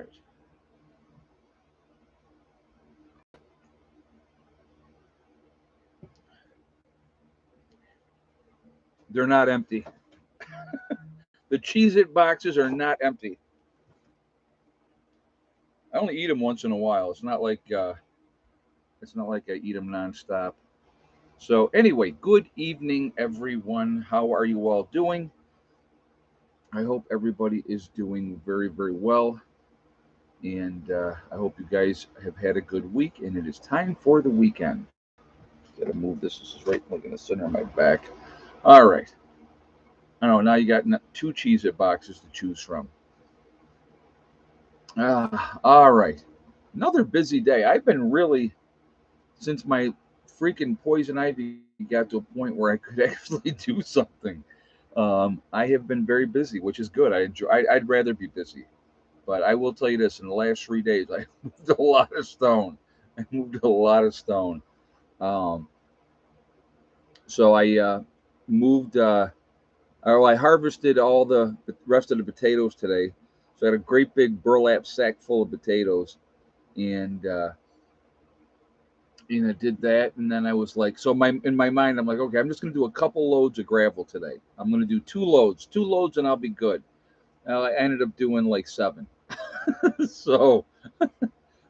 right. They're not empty. The Cheez-It boxes are not empty. I only eat them once in a while. It's not like I eat them nonstop. So anyway, good evening, everyone. How are you all doing? I hope everybody is doing very, very well, and I hope you guys have had a good week. And it is time for the weekend. Gotta move this. This is right like in the center of my back. All right. I know now you got two Cheez-It boxes to choose from. All right. Another busy day. I've been really since my freaking poison ivy got to a point where I could actually do something. I have been very busy, which is good. I enjoy. I'd rather be busy, but I will tell you this: in the last 3 days, I moved a lot of stone. I moved a lot of stone. Um, so I moved. I harvested all the rest of the potatoes today. So I had a great big burlap sack full of potatoes, and did that, and then I was like, so my in my mind, I'm like, okay, I'm just gonna do a couple loads of gravel today. I'm gonna do two loads, and I'll be good. I ended up doing like seven. So,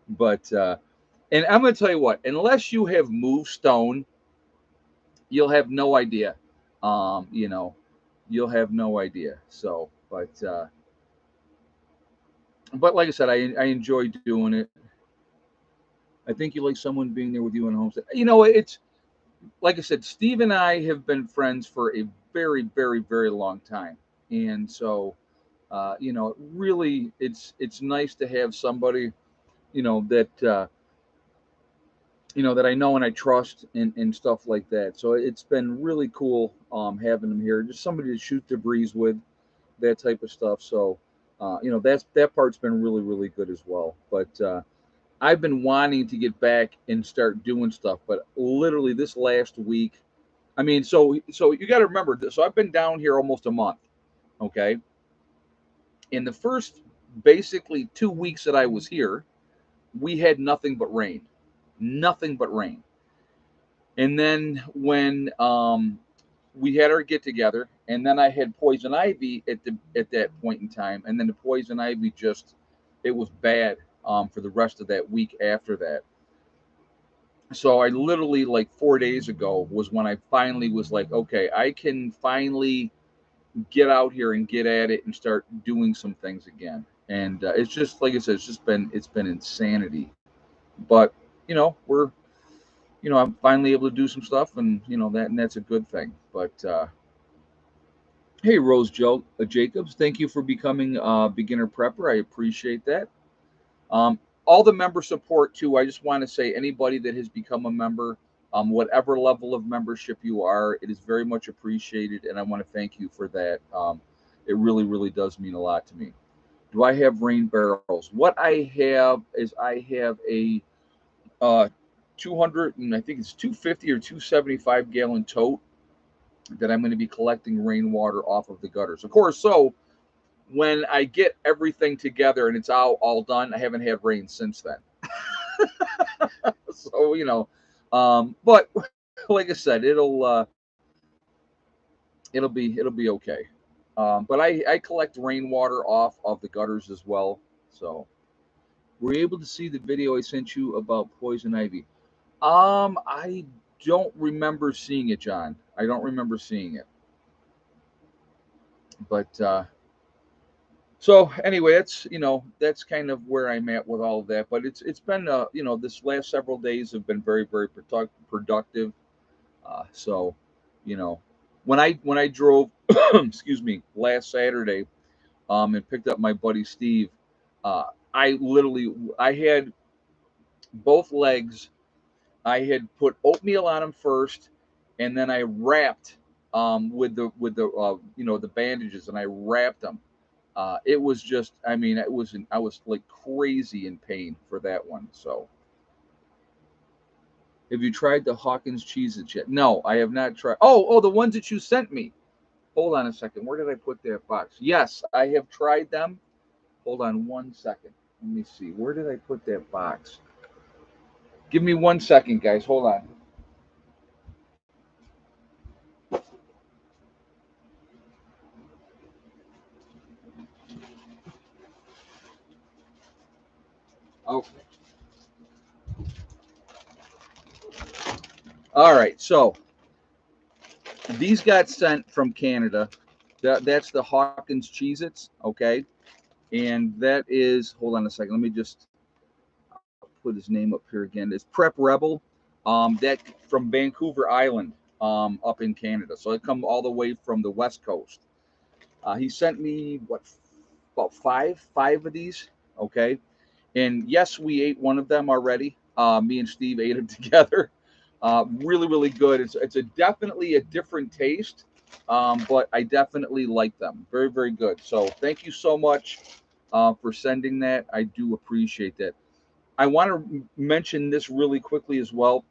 but and I'm gonna tell you what, unless you have moved stone, you'll have no idea. Um, you know, you'll have no idea. So, but like I said, I enjoy doing it. I think you like someone being there with you in homestead. It's like I said, Steve and I have been friends for a very, very, very long time, and so really, it's nice to have somebody that that I know and I trust and stuff like that. So it's been really cool having them here, just somebody to shoot the breeze with, that type of stuff. So that part's been really, really good as well. But I've been wanting to get back and start doing stuff, but literally this last week, I mean, so you got to remember this. So I've been down here almost a month. Okay, in the first basically 2 weeks that I was here, we had nothing but rain, nothing but rain. And then when we had our get together, and then I had poison ivy at that point in time, and then the poison ivy just it was bad for the rest of that week after that. So I literally like 4 days ago was when I finally was like, okay, I can finally get out here and get at it and start doing some things again. And it's just like I said, it's been insanity. But we're I'm finally able to do some stuff, and that's a good thing. But hey, Jacobs, thank you for becoming a beginner prepper. I appreciate that. All the member support too. I just want to say anybody that has become a member, whatever level of membership you are, it is very much appreciated, and I want to thank you for that. It really, really does mean a lot to me. Do I have rain barrels? What I have is I have a uh, 200 and I think it's 250 or 275 gallon tote that I'm going to be collecting rainwater off of the gutters. Of course, so when I get everything together and it's all done, I haven't had rain since then. So but like I said, it'll be okay. But I collect rainwater off of the gutters as well. So were you able to see the video I sent you about poison ivy? I don't remember seeing it, John. I don't remember seeing it. But so anyway, that's kind of where I'm at with all of that. But it's been this last several days have been very, very productive. So you know when I drove excuse me, last Saturday and picked up my buddy Steve, uh, I had both legs. I had put oatmeal on them first, and then I wrapped with the bandages, and I wrapped them. It was just, I mean, I was like crazy in pain for that one. So, have you tried the Hawkins cheeses yet? No, I have not tried. Oh, the ones that you sent me. Hold on a second. Where did I put that box? Yes, I have tried them. Hold on one second. Let me see. Where did I put that box? Give me 1 second, guys. Hold on. Okay. All right. So these got sent from Canada. That's the Hawkins Cheez-Its. Okay. And that is, hold on a second. Let me just put his name up here again. It's Prep Rebel. That from Vancouver Island, up in Canada. So it come all the way from the West Coast. He sent me what, about five of these. Okay. And yes, we ate one of them already. Me and Steve ate them together. Really, really good. It's a definitely a different taste, but I definitely like them. Very, very good. So thank you so much for sending that. I do appreciate that. I want to mention this really quickly as well.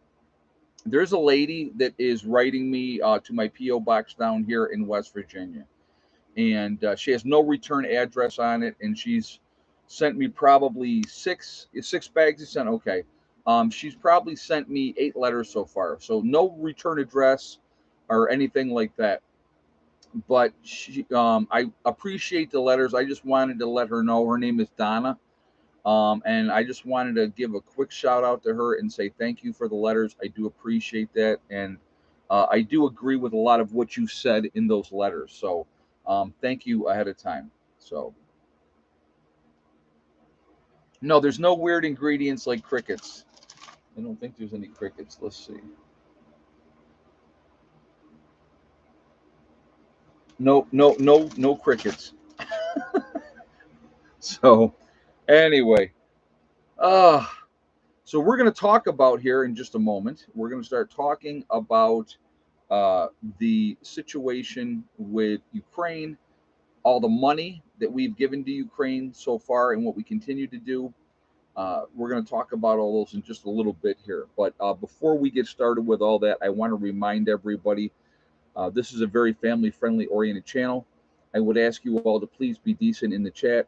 There's a lady that is writing me to my PO box down here in West Virginia, and she has no return address on it, and she's sent me probably six bags. He sent, okay. She's probably sent me 8 letters so far, so no return address or anything like that. But I appreciate the letters. I just wanted to let her know her name is Donna. And I just wanted to give a quick shout out to her and say thank you for the letters. I do appreciate that. And I do agree with a lot of what you said in those letters. So thank you ahead of time. So, no, there's no weird ingredients like crickets. I don't think there's any crickets. Let's see. No, no, no, no crickets. So, anyway, uh, so we're going to talk about here in just a moment. We're going to start talking about uh, the situation with Ukraine, all the money that we've given to Ukraine so far, and what we continue to do. We're going to talk about all those in just a little bit here. But before we get started with all that, I want to remind everybody this is a very family friendly oriented channel. I would ask you all to please be decent in the chat.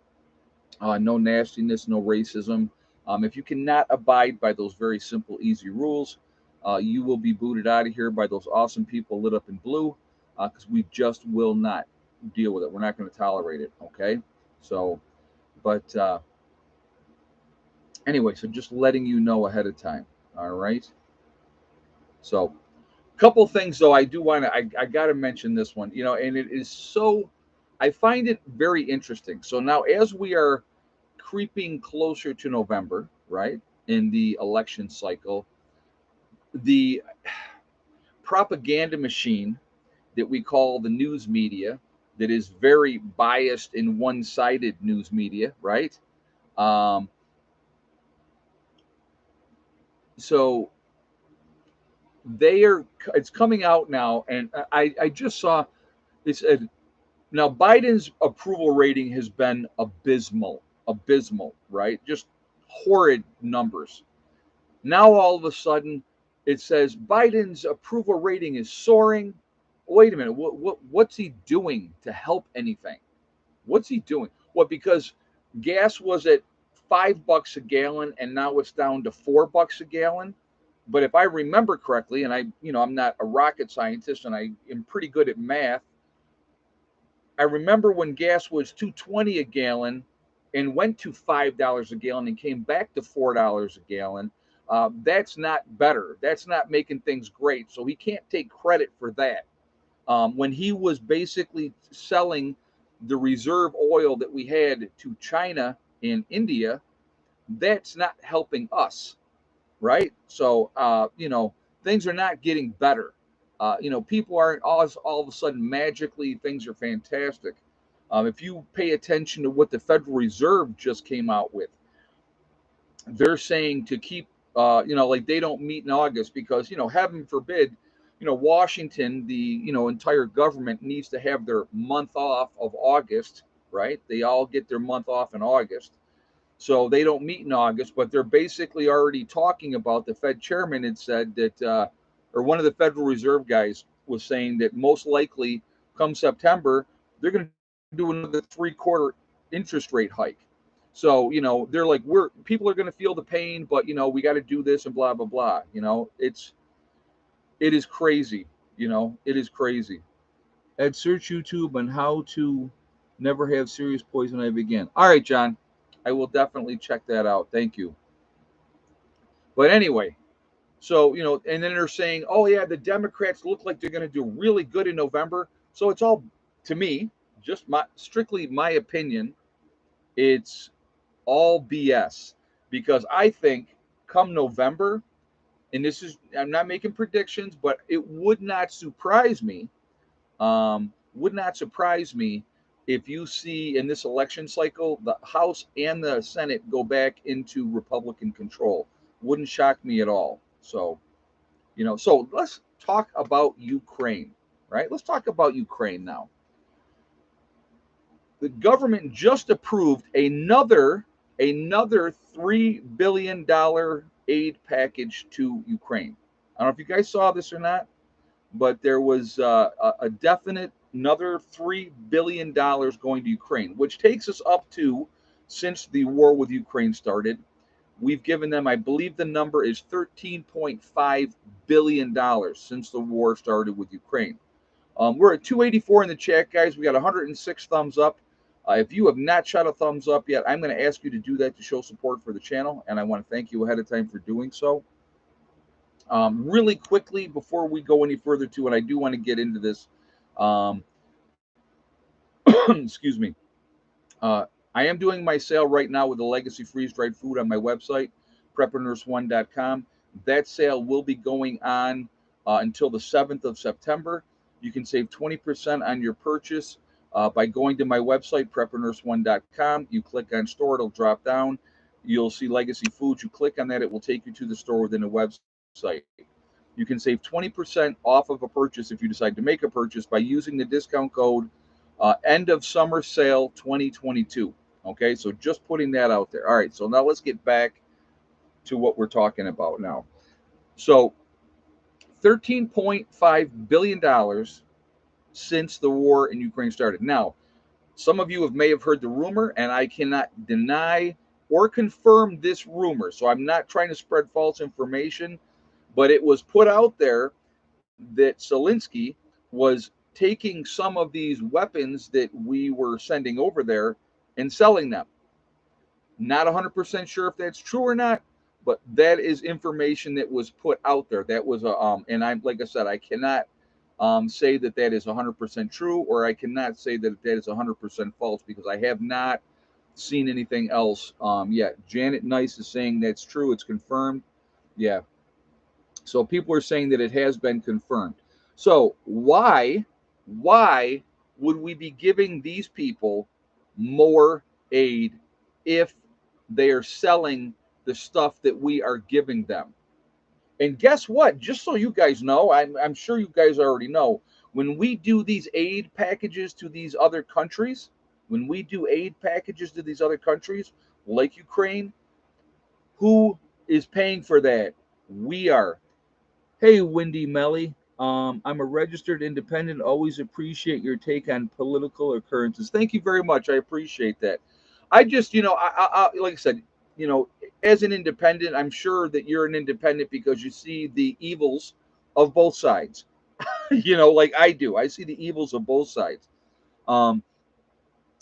No nastiness, no racism. If you cannot abide by those very simple, easy rules, you will be booted out of here by those awesome people lit up in blue, because we just will not deal with it. We're not going to tolerate it. Okay. So, but anyway, so just letting you know ahead of time. All right. So, couple things though, I do want to, I got to mention this one, and it is so, I find it very interesting. So now, as we are creeping closer to November, right, in the election cycle, the propaganda machine that we call the news media, that is very biased in one-sided news media, right? Um, so they are, it's coming out now, and I just saw this. Now Biden's approval rating has been abysmal, right? Just horrid numbers. Now all of a sudden, it says Biden's approval rating is soaring. Wait a minute, what's he doing to help anything? What's he doing? What, because gas was at $5 a gallon and now it's down to $4 a gallon? But if I remember correctly, and I'm not a rocket scientist and I am pretty good at math, I remember when gas was 2.20 a gallon and went to $5 a gallon and came back to $4 a gallon. That's not better. That's not making things great. So he can't take credit for that. When he was basically selling the reserve oil that we had to China and India, that's not helping us, right? So, things are not getting better. People aren't all of a sudden magically things are fantastic. If you pay attention to what the Federal Reserve just came out with, they're saying to keep, like they don't meet in August because, heaven forbid, Washington, the, entire government needs to have their month off of August, right? They all get their month off in August. So they don't meet in August, but they're basically already talking about, the Fed chairman had said that, or one of the Federal Reserve guys was saying that most likely come September, they're going to do another 3/4 interest rate hike. So, they're like, people are going to feel the pain, but, we got to do this and blah, blah, blah. It is crazy. It is crazy. I'd search YouTube on how to never have serious poison ivy again. All right, John. I will definitely check that out. Thank you. But anyway, so, and then they're saying, oh, yeah, the Democrats look like they're going to do really good in November. So it's all, to me, just strictly my opinion, it's all BS. Because I think come November, and I'm not making predictions, but it would not surprise me, if you see in this election cycle the House and the Senate go back into Republican control. Wouldn't shock me at all. So let's talk about Ukraine, right? Let's talk about Ukraine now. The government just approved another $3 billion aid package to Ukraine. I don't know if you guys saw this or not, but there was a definite another $3 billion going to Ukraine, which takes us up to, since the war with Ukraine started, we've given them, I believe the number is $13.5 billion since the war started with Ukraine. We're at 284 in the chat, guys. We got 106 thumbs up. If you have not shot a thumbs up yet, I'm going to ask you to do that to show support for the channel, and I want to thank you ahead of time for doing so. Really quickly, before we go any further too, and I do want to get into this, excuse me. I am doing my sale right now with the Legacy freeze-dried food on my website, preppernurse1.com. That sale will be going on until the 7th of September. You can save 20% on your purchase by going to my website, preppernurse1.com. You click on store, it'll drop down. You'll see Legacy Foods. You click on that, it will take you to the store within the website. You can save 20% off of a purchase if you decide to make a purchase by using the discount code end of summer sale 2022. Okay, so just putting that out there. All right, so now let's get back to what we're talking about now. So $13.5 billion since the war in Ukraine started. Now, some of you may have heard the rumor, and I cannot deny or confirm this rumor. So I'm not trying to spread false information, but it was put out there that Zelensky was taking some of these weapons that we were sending over there and selling them. Not 100% sure if that's true or not, but that is information that was put out there. That was and I'm, like I said, I cannot say that that is 100% true, or I cannot say that that is 100% false, because I have not seen anything else yet. Janet Nice is saying that's true. It's confirmed. Yeah. So people are saying that it has been confirmed. So why would we be giving these people more aid if they are selling the stuff that we are giving them? And guess what? Just so you guys know, I'm sure you guys already know, when we do these aid packages to these other countries, like Ukraine, who is paying for that? We are. Hey, Wendy Melly. I'm a registered independent. Always appreciate your take on political occurrences. Thank you very much. I appreciate that. I just, like I said, as an independent, I'm sure that you're an independent because you see the evils of both sides. Like I do. I see the evils of both sides. Um,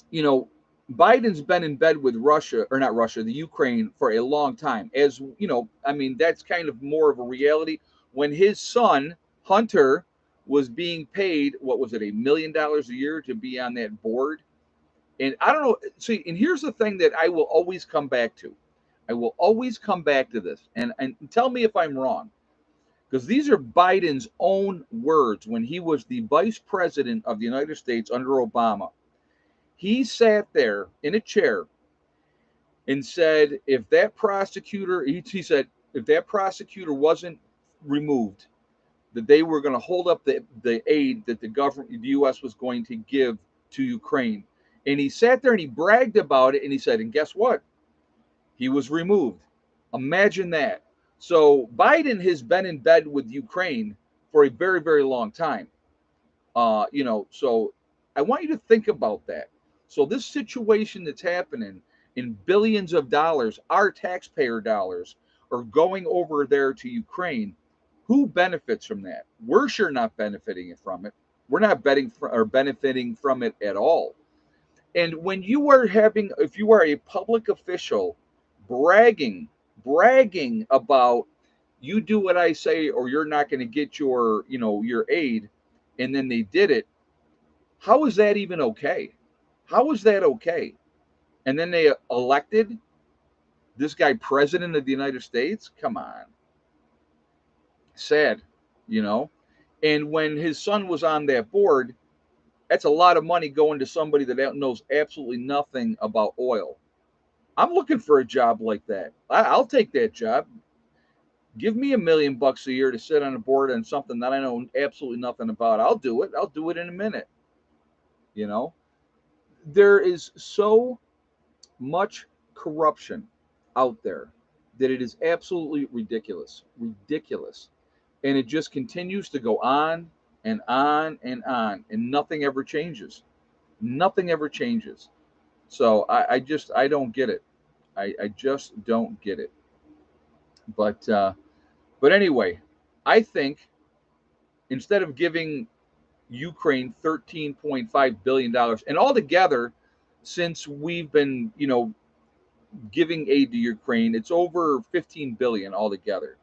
you know, Biden's been in bed with Russia, or not Russia, the Ukraine, for a long time. As you know, I mean, that's kind of more of a reality. When his son, Hunter, was being paid, what was it, $1 million a year to be on that board? And I don't know. See, and here's the thing that I will always come back to. I will always come back to this. And tell me if I'm wrong, because these are Biden's own words when he was the vice president of the United States under Obama. He sat there in a chair and said, if that prosecutor, he said, if that prosecutor wasn't removed, that they were going to hold up the aid that the government, the U.S. was going to give to Ukraine. And he sat there and he bragged about it. And he said, and guess what? He was removed. Imagine that. So Biden has been in bed with Ukraine for a very, very long time. So I want you to think about that. So this situation that's happening, and billions of dollars, our taxpayer dollars, are going over there to Ukraine. Who benefits from that? We're sure not benefiting from it. We're not benefiting from it at all. And when you are having, if you are a public official, bragging, bragging about, you do what I say or you're not going to get your, your aid, and then they did it. How is that even okay? How is that okay? And then they elected this guy president of the United States? Come on. Sad, you know? And when his son was on that board, that's a lot of money going to somebody that knows absolutely nothing about oil. I'm looking for a job like that. I'll take that job. Give me $1 million a year to sit on a board on something that I know absolutely nothing about. I'll do it. I'll do it in a minute. You know, there is so much corruption out there that it is absolutely ridiculous. Ridiculous. And it just continues to go on and on and on, and nothing ever changes. Nothing ever changes. So I don't get it. I just don't get it. But but anyway, I think instead of giving Ukraine $13.5 billion, and altogether, since we've been giving aid to Ukraine, it's over 15 billion altogether.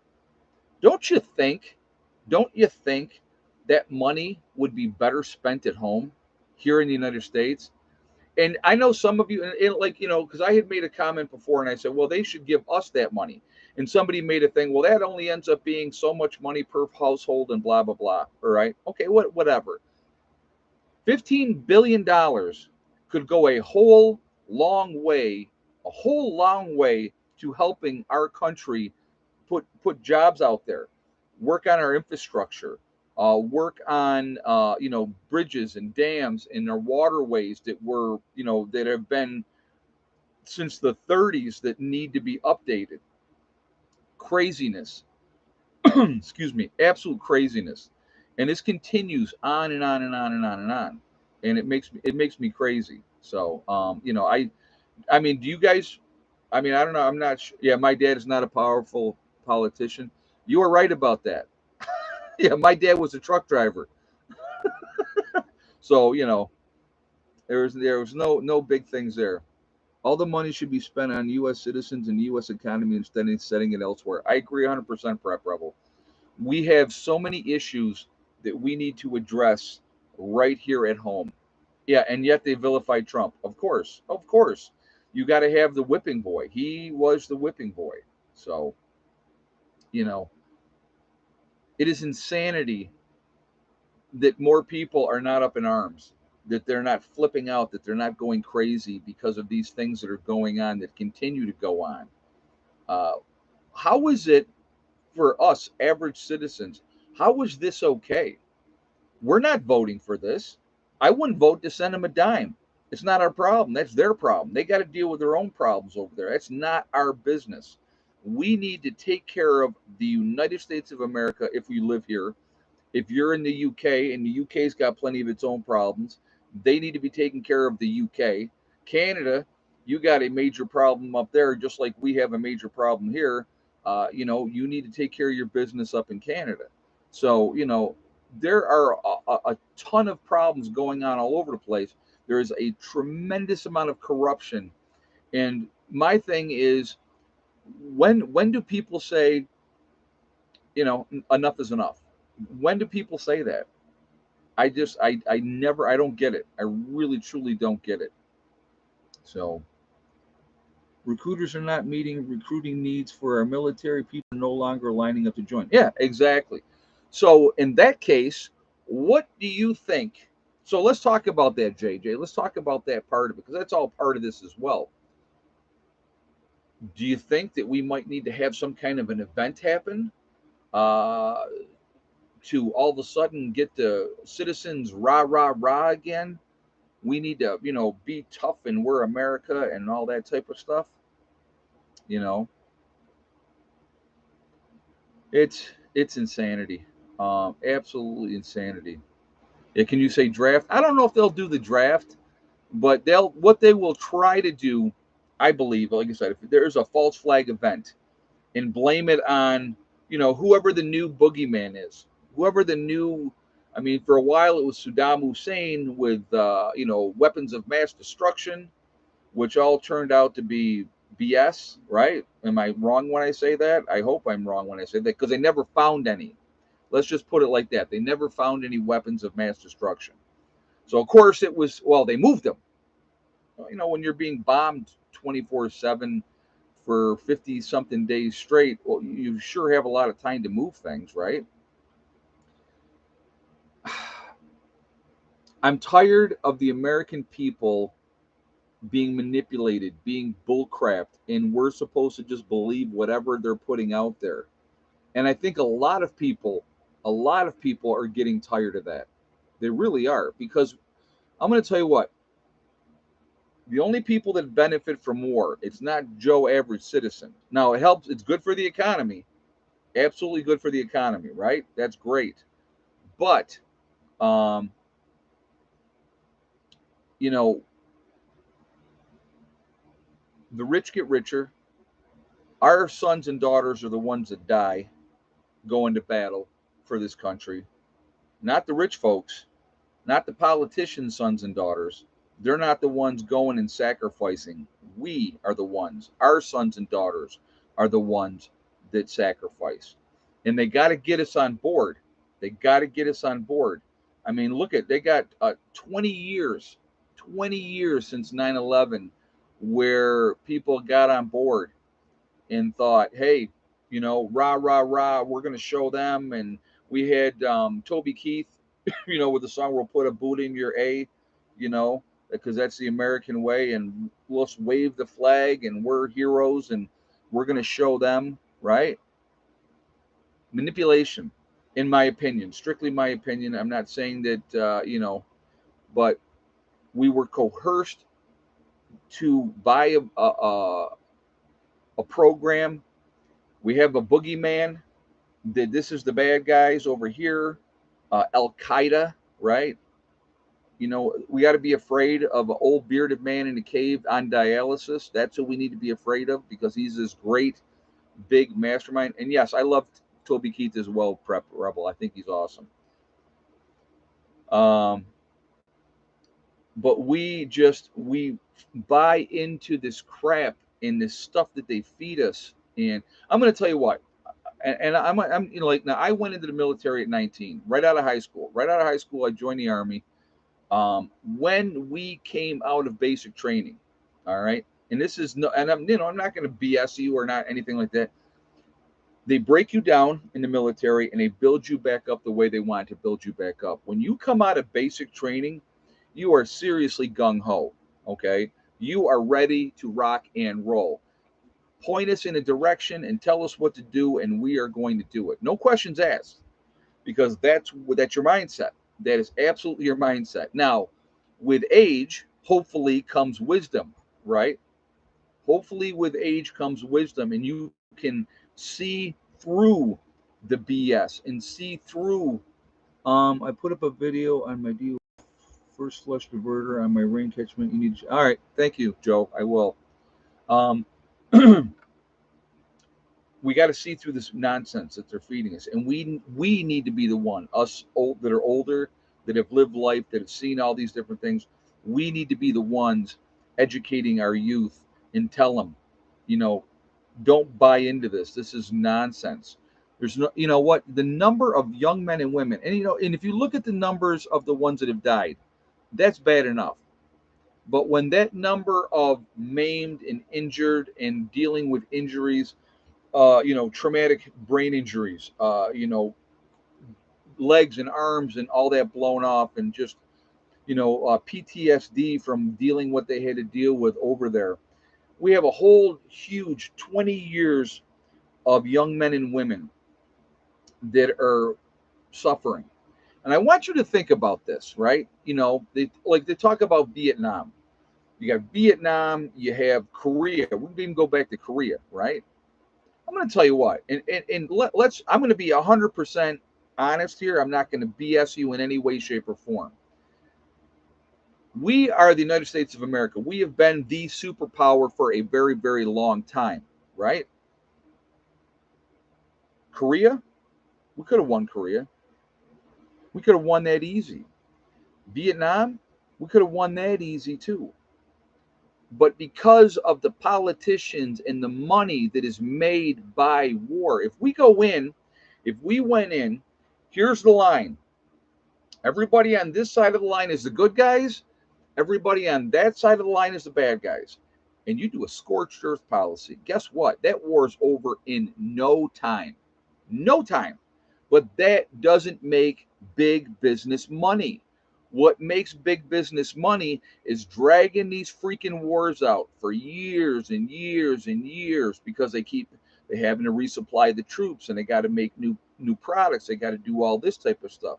Don't you think? Don't you think that money would be better spent at home here in the United States? And I know some of you, and like, because I had made a comment before and I said, well, they should give us that money. And somebody made a thing, well, that only ends up being so much money per household and blah, blah, blah. All right. Okay. Whatever. $15 billion could go a whole long way to helping our country put jobs out there, work on our infrastructure, work on bridges and dams and our waterways that have been since the 30s that need to be updated. Craziness, excuse me, absolute craziness, and this continues on and on and on and on and on, and it makes me crazy. So I mean, do you guys? I mean, I don't know. I'm not sure. Yeah, my dad is not a powerful politician. You are right about that. Yeah, my dad was a truck driver, so there was no big things there. All the money should be spent on U.S. citizens and the U.S. economy instead of setting it elsewhere. I agree 100%, Prep Rebel. We have so many issues that we need to address right here at home. Yeah, and yet they vilified Trump. Of course. You got to have the whipping boy. He was the whipping boy. So, you know, it is insanity that more people are not up in arms, that they're not flipping out, that they're not going crazy because of these things that are going on that continue to go on. Uh, how is it for us, average citizens? How is this okay? We're not voting for this. I wouldn't vote to send them a dime. It's not our problem. That's their problem. They got to deal with their own problems over there. That's not our business. We need to take care of the United States of America if we live here. If you're in the UK and the UK's got plenty of its own problems, they need to be taking care of the UK. Canada, you got a major problem up there, just like we have a major problem here. You need to take care of your business up in Canada. So, there are a ton of problems going on all over the place. There is a tremendous amount of corruption. And my thing is, when do people say, enough is enough? When do people say that? I don't get it. I really truly don't get it. So recruiters are not meeting recruiting needs for our military. People are no longer lining up to join. Yeah, exactly. So in that case, what do you think? So let's talk about that, JJ. Let's talk about that part of it, because that's all part of this as well. Do you think that we might need to have some kind of an event happen uh, to all of a sudden get the citizens rah rah rah again? We need to, be tough and we're America and all that type of stuff. You know, it's insanity. Absolutely insanity. Yeah, can you say draft? I don't know if they'll do the draft, but what they will try to do I believe, like I said, if there is a false flag event, and blame it on, whoever the new boogeyman is, whoever the new. I mean, for a while it was Saddam Hussein with weapons of mass destruction, which all turned out to be BS, right? Am I wrong when I say that? I hope I'm wrong when I say that, because they never found any. Let's just put it like that. They never found any weapons of mass destruction. So, of course, it was, well, they moved them. When you're being bombed 24/7 for 50 something days straight, well, you sure have a lot of time to move things, right? I'm tired of the American people being manipulated, being bullcrapped, and we're supposed to just believe whatever they're putting out there. And I think a lot of people are getting tired of that. They really are, because I'm going to tell you what, the only people that benefit from war, it's not Joe average citizen. Now it helps, it's good for the economy, absolutely good for the economy, right? That's great. But um, you know, the rich get richer. Our sons and daughters are the ones that die going to battle for this country, not the rich folks, not the politicians' sons and daughters. They're not the ones going and sacrificing. We are the ones. Our sons and daughters are the ones that sacrifice. And they got to get us on board. They got to get us on board. I mean, look at, they got 20 years, 20 years since 9/11, where people got on board and thought, hey, rah, rah, rah, we're going to show them. And we had Toby Keith, with the song, we'll put a boot in your A, you know, because that's the American way. And let's wave the flag and we're heroes and we're going to show them, right? Manipulation, in my opinion, strictly my opinion. I'm not saying that, but we were coerced to buy a program. We have a boogeyman that this is the bad guys over here, Al Qaeda, right? We got to be afraid of an old bearded man in a cave on dialysis. That's who we need to be afraid of, because he's this great big mastermind. And yes, I love Toby Keith as well, Prep Rebel. I think he's awesome. Um, but we buy into this crap and this stuff that they feed us. And I'm going to tell you what, and I'm like, now I went into the military at 19, right out of high school. Right out of high school, I joined the Army. When we came out of basic training, all right, and this is no, and I'm not going to BS you or not anything like that. They break you down in the military and they build you back up the way they want to build you back up. When you come out of basic training, you are seriously gung ho. Okay, you are ready to rock and roll. Point us in a direction and tell us what to do, and we are going to do it. No questions asked, because that's your mindset. That is absolutely your mindset. Now, with age, hopefully comes wisdom, right? Hopefully, with age comes wisdom, and you can see through the BS and see through. I put up a video on my first flush diverter on my rain catchment. You need. All right, thank you, Joe. I will. Um, we got to see through this nonsense that they're feeding us, and we need to be the one, us old that are older, that have lived life, that have seen all these different things. We need to be the ones educating our youth and tell them, you know don't buy into this. This is nonsense. There's no, what, the number of young men and women, and if you look at the numbers of the ones that have died, that's bad enough. But when that number of maimed and injured and dealing with injuries, traumatic brain injuries, legs and arms and all that blown off, and just, PTSD from dealing what they had to deal with over there. We have a whole huge 20 years of young men and women that are suffering. And I want you to think about this, right? They talk about Vietnam. You got Vietnam, you have Korea. We can even go back to Korea, right? I'm going to tell you what, and let's. I'm going to be 100% honest here. I'm not going to BS you in any way, shape, or form. We are the United States of America. We have been the superpower for a very, very long time, right? Korea, we could have won Korea. We could have won that easy. Vietnam, we could have won that easy too. But because of the politicians and the money that is made by war, if we went in, here's the line. Everybody on this side of the line is the good guys. Everybody on that side of the line is the bad guys. And you do a scorched earth policy. Guess what? That war is over in no time. No time. But that doesn't make big business money. What makes big business money is dragging these freaking wars out for years and years and years because they having to resupply the troops and they got to make new products. They got to do all this type of stuff.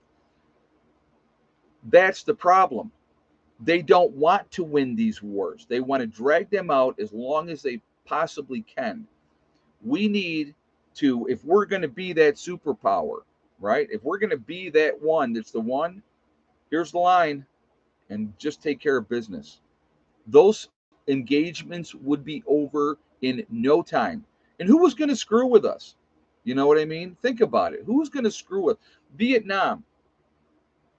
That's the problem. They don't want to win these wars. They want to drag them out as long as they possibly can. We need to, if we're going to be that superpower, right? If we're going to be that one that's the one, here's the line, and just take care of business. Those engagements would be over in no time. And who was going to screw with us? You know what I mean? Think about it. Who's going to screw with Vietnam?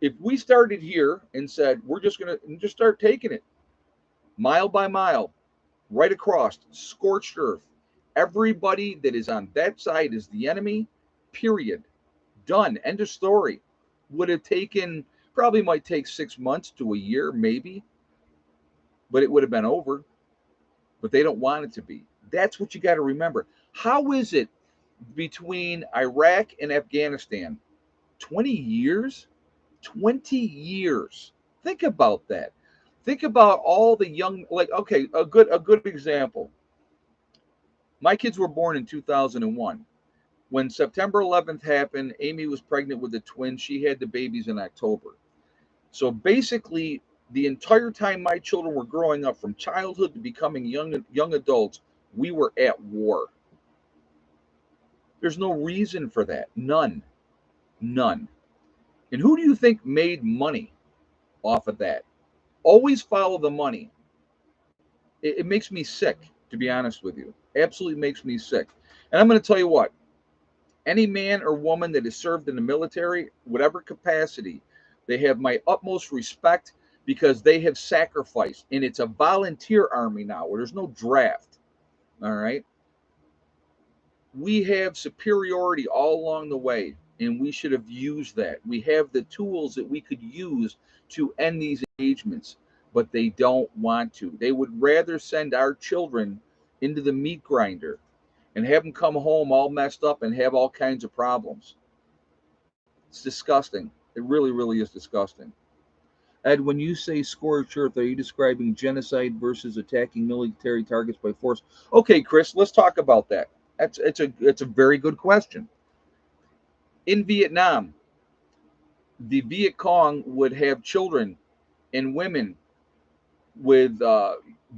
If we started here and said we're just going to just start taking it mile by mile, right across, scorched earth. Everybody that is on that side is the enemy, period. Done. End of story. Would have taken, probably might take 6 months to a year, maybe, but it would have been over. But they don't want it to be. That's what you got to remember. How is it between Iraq and Afghanistan? 20 years? 20 years. Think about that. Think about all the young, like, okay, a good example. My kids were born in 2001. When September 11th happened, Amy was pregnant with a twin. She had the babies in October. So basically, the entire time my children were growing up, from childhood to becoming young adults, we were at war. There's no reason for that. None. None. And who do you think made money off of that? Always follow the money. It makes me sick, to be honest with you. Absolutely makes me sick. And I'm going to tell you what, any man or woman that has served in the military, whatever capacity, they have my utmost respect because they have sacrificed. And it's a volunteer army now where there's no draft. All right. We have superiority all along the way, and we should have used that. We have the tools that we could use to end these engagements, but they don't want to. They would rather send our children into the meat grinder and have them come home all messed up and have all kinds of problems. It's disgusting. It really, really is disgusting. Ed, when you say scorched earth, are you describing genocide versus attacking military targets by force? Okay, Chris, let's talk about that. It's a very good question. In Vietnam, the Viet Cong would have children and women with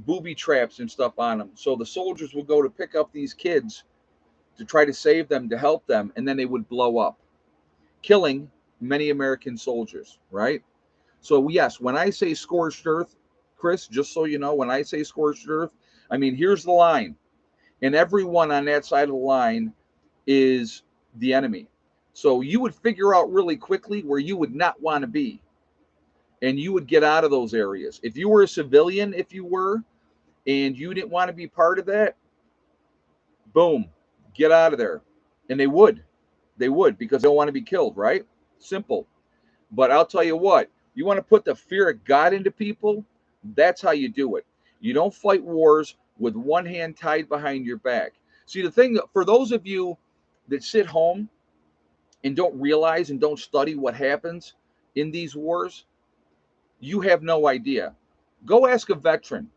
booby traps and stuff on them. So the soldiers would go to pick up these kids to try to save them, to help them, and then they would blow up, killing many American soldiers, right? So, yes, when I say scorched earth, Chris, just so you know, when I say scorched earth, I mean, here's the line. And everyone on that side of the line is the enemy. So you would figure out really quickly where you would not want to be. And you would get out of those areas. If you were a civilian, if you were, and you didn't want to be part of that, boom, get out of there. And they would. They would because they don't want to be killed, right? Simple. But I'll tell you what, you want to put the fear of God into people, that's how you do it. You don't fight wars with one hand tied behind your back. See, the thing, for those of you that sit home and don't realize and don't study what happens in these wars, you have no idea. Go ask a veteran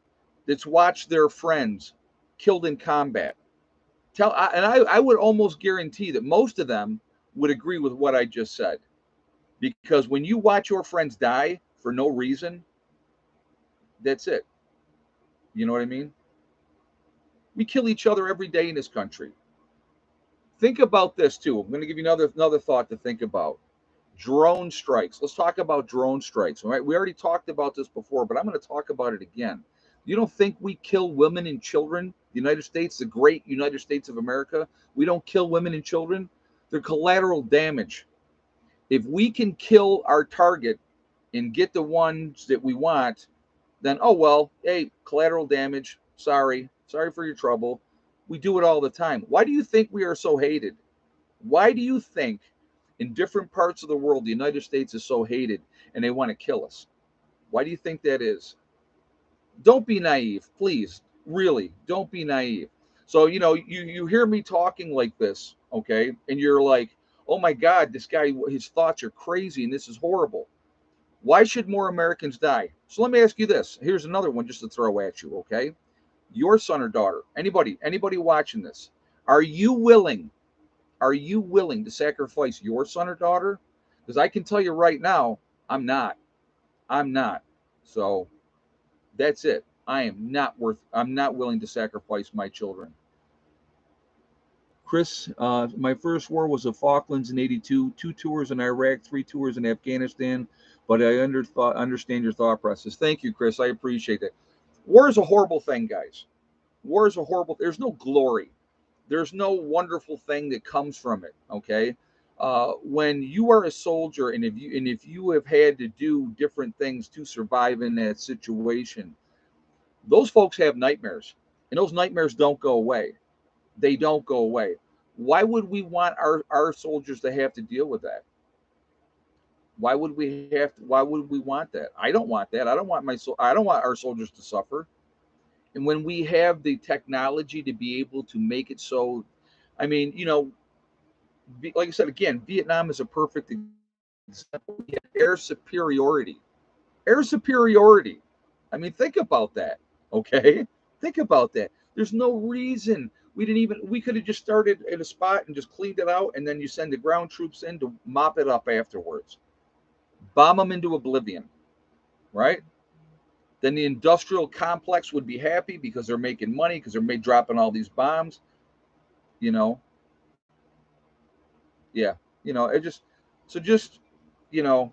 that's watched their friends killed in combat. I would almost guarantee that most of them would agree with what I just said. Because when you watch your friends die for no reason, that's it. You know what I mean? We kill each other every day in this country. Think about this too. I'm going to give you another thought to think about. Drone strikes. Let's talk about drone strikes. All right. We already talked about this before, but I'm going to talk about it again. You don't think we kill women and children? The United States, the great United States of America, we don't kill women and children. They're collateral damage. If we can kill our target and get the ones that we want, then oh well, hey, collateral damage. Sorry for your trouble. We do it all the time. Why do you think we are so hated? Why do you think in different parts of the world the United States is so hated and they want to kill us? Why do you think that is? Don't be naive, please. Really, don't be naive. So, you hear me talking like this, okay? And you're like, "Oh my god, this guy, his thoughts are crazy and this is horrible." Why should more Americans die? So let me ask you this. Here's another one just to throw at you, okay? Your son or daughter, anybody watching this, are you willing to sacrifice your son or daughter? Because I can tell you right now, I'm not. I'm not. So that's it. I'm not willing to sacrifice my children. Chris, my first war was the Falklands in '82, 2 tours in Iraq, 3 tours in Afghanistan, but I understand your thought process. Thank you, Chris. I appreciate that. War is a horrible thing, guys. War is a horrible, there's no glory. There's no wonderful thing that comes from it, okay? When you are a soldier and if you have had to do different things to survive in that situation, those folks have nightmares, and those nightmares don't go away. They don't go away. Why would we want our soldiers to have to deal with that? Why would we want that? I don't want that. I don't want our soldiers to suffer. And when we have the technology to be able to make it so, I mean, like I said again, Vietnam is a perfect example. We have air superiority. Air superiority. I mean, think about that. Okay, think about that. There's no reason we could have just started at a spot and just cleaned it out, and then you send the ground troops in to mop it up afterwards, bomb them into oblivion, right? Then the industrial complex would be happy because they're making money because they're dropping all these bombs. You know, yeah, it just so just you know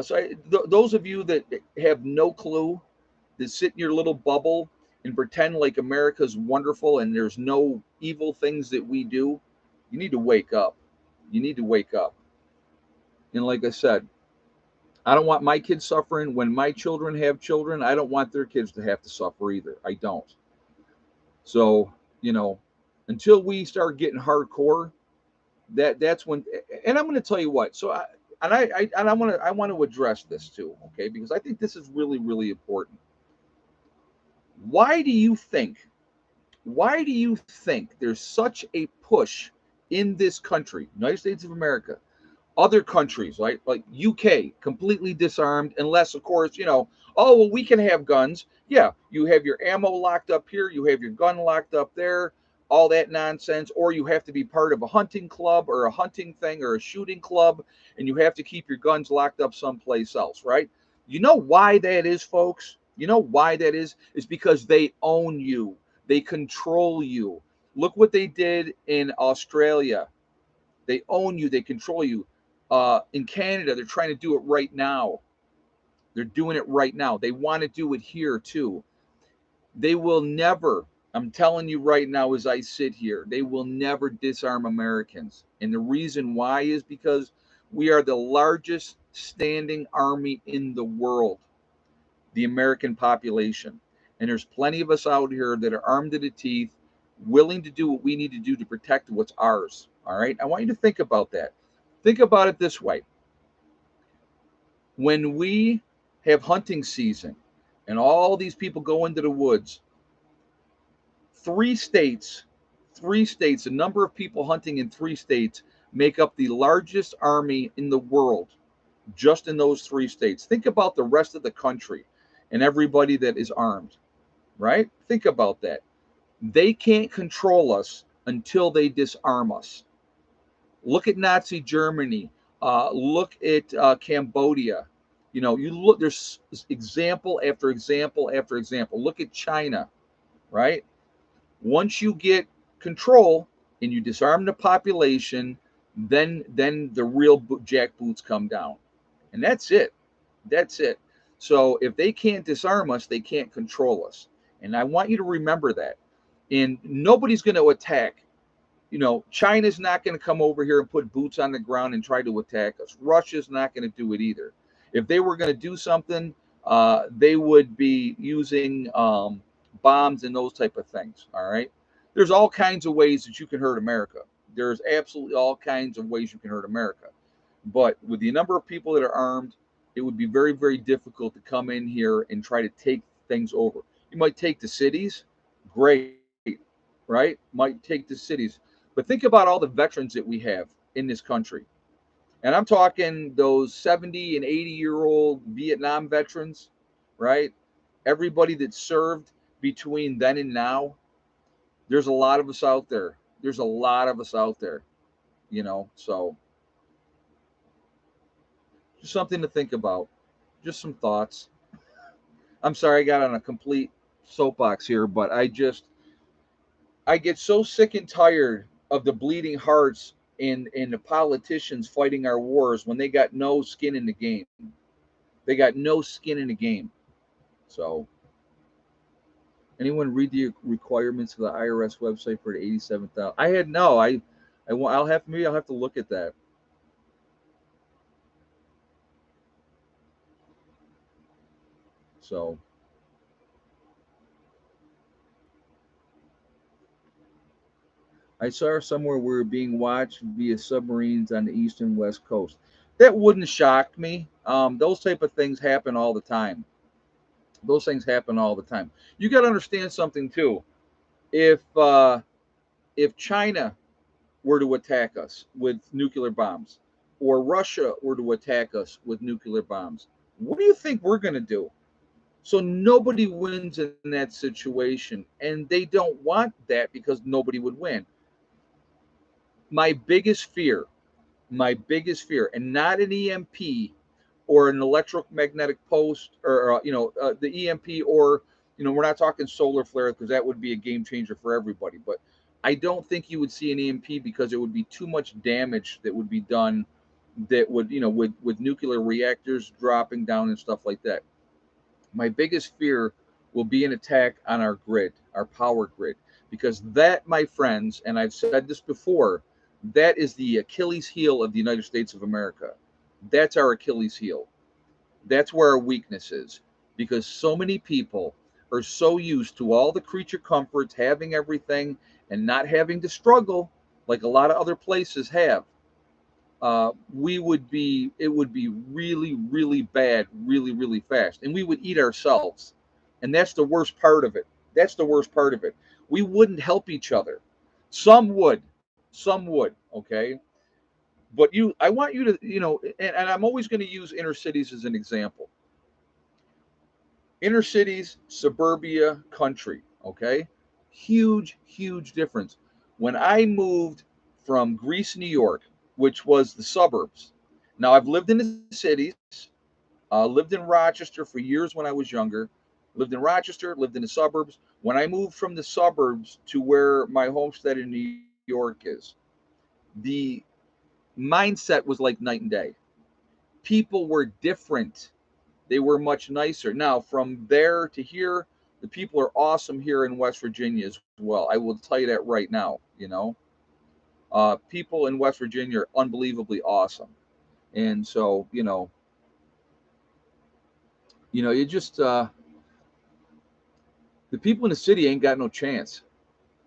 so those of you that have no clue, that sit in your little bubble and pretend like America's wonderful and there's no evil things that we do, you need to wake up. You need to wake up. And like I said, I don't want my kids suffering. When my children have children, I don't want their kids to have to suffer either. I don't. So, until we start getting hardcore, that's when. And I'm going to tell you what. So, I want to address this too, okay? Because I think this is really, really important. Why do you think? Why do you think there's such a push in this country, United States of America, other countries like UK completely disarmed, unless of course oh well, we can have guns. Yeah, you have your ammo locked up here, you have your gun locked up there, all that nonsense. Or you have to be part of a hunting club or a hunting thing or a shooting club, and you have to keep your guns locked up someplace else, right? You know why that is, folks? You know why that is? It's because they own you, they control you. Look what they did in Australia. They own you, they control you. In Canada, they're trying to do it right now. They're doing it right now. They want to do it here too. They will never, I'm telling you right now as I sit here, they will never disarm Americans. And the reason why is because we are the largest standing army in the world, the American population. And there's plenty of us out here that are armed to the teeth, willing to do what we need to do to protect what's ours. All right. I want you to think about that. Think about it this way. When we have hunting season and all these people go into the woods, three states, the number of people hunting in 3 states make up the largest army in the world, just in those 3 states. Think about the rest of the country and everybody that is armed, right? Think about that. They can't control us until they disarm us. Look at Nazi Germany. Look at Cambodia. You look. There's example after example after example. Look at China, right? Once you get control and you disarm the population, then the real jackboots come down, and that's it. That's it. So if they can't disarm us, they can't control us. And I want you to remember that. And nobody's going to attack. China's not going to come over here and put boots on the ground and try to attack us. Russia's not going to do it either. If they were going to do something, they would be using bombs and those type of things. All right. There's all kinds of ways that you can hurt America. There's absolutely all kinds of ways you can hurt America. But with the number of people that are armed, it would be very, very difficult to come in here and try to take things over. You might take the cities, great, right? Might take the cities. But think about all the veterans that we have in this country. And I'm talking those 70 and 80-year-old Vietnam veterans, right? Everybody that served between then and now. There's a lot of us out there. There's a lot of us out there, so just something to think about. Just some thoughts. I'm sorry I got on a complete soapbox here, but I get so sick and tired of the bleeding hearts and the politicians fighting our wars when they got no skin in the game. They got no skin in the game. So, anyone read the requirements of the IRS website for the 87,000? I had no. I'll have to look at that. So, I saw somewhere we were being watched via submarines on the east and west coast. That wouldn't shock me. Those type of things happen all the time. Those things happen all the time. You got to understand something too. If uh, if China were to attack us with nuclear bombs, or Russia were to attack us with nuclear bombs, what do you think we're going to do? So nobody wins in that situation, and they don't want that because nobody would win. My biggest fear, and not an EMP or an electromagnetic post, or the EMP, or we're not talking solar flare because that would be a game changer for everybody. But I don't think you would see an EMP because it would be too much damage that would be done. That would with nuclear reactors dropping down and stuff like that. My biggest fear will be an attack on our grid, our power grid, because that, my friends, and I've said this before, that is the Achilles heel of the United States of America. That's our Achilles heel. That's where our weakness is, because so many people are so used to all the creature comforts, having everything, and not having to struggle like a lot of other places have. It would be really, really bad, really, really fast, and we would eat ourselves. And that's the worst part of it. That's the worst part of it. We wouldn't help each other. Some would, okay. But I want you to, and I'm always going to use inner cities as an example. Inner cities, suburbia, country, okay? Huge, huge difference. When I moved from Greece, New York, which was the suburbs. Now, I've lived in the cities, lived in Rochester for years when I was younger, lived in Rochester, lived in the suburbs. When I moved from the suburbs to where my homestead in New York is, the mindset was like night and day. People were different. They were much nicer. Now, from there to here, the people are awesome here in West Virginia as well. I will tell you that right now. People in West Virginia are unbelievably awesome. And so, you just, the people in the city ain't got no chance.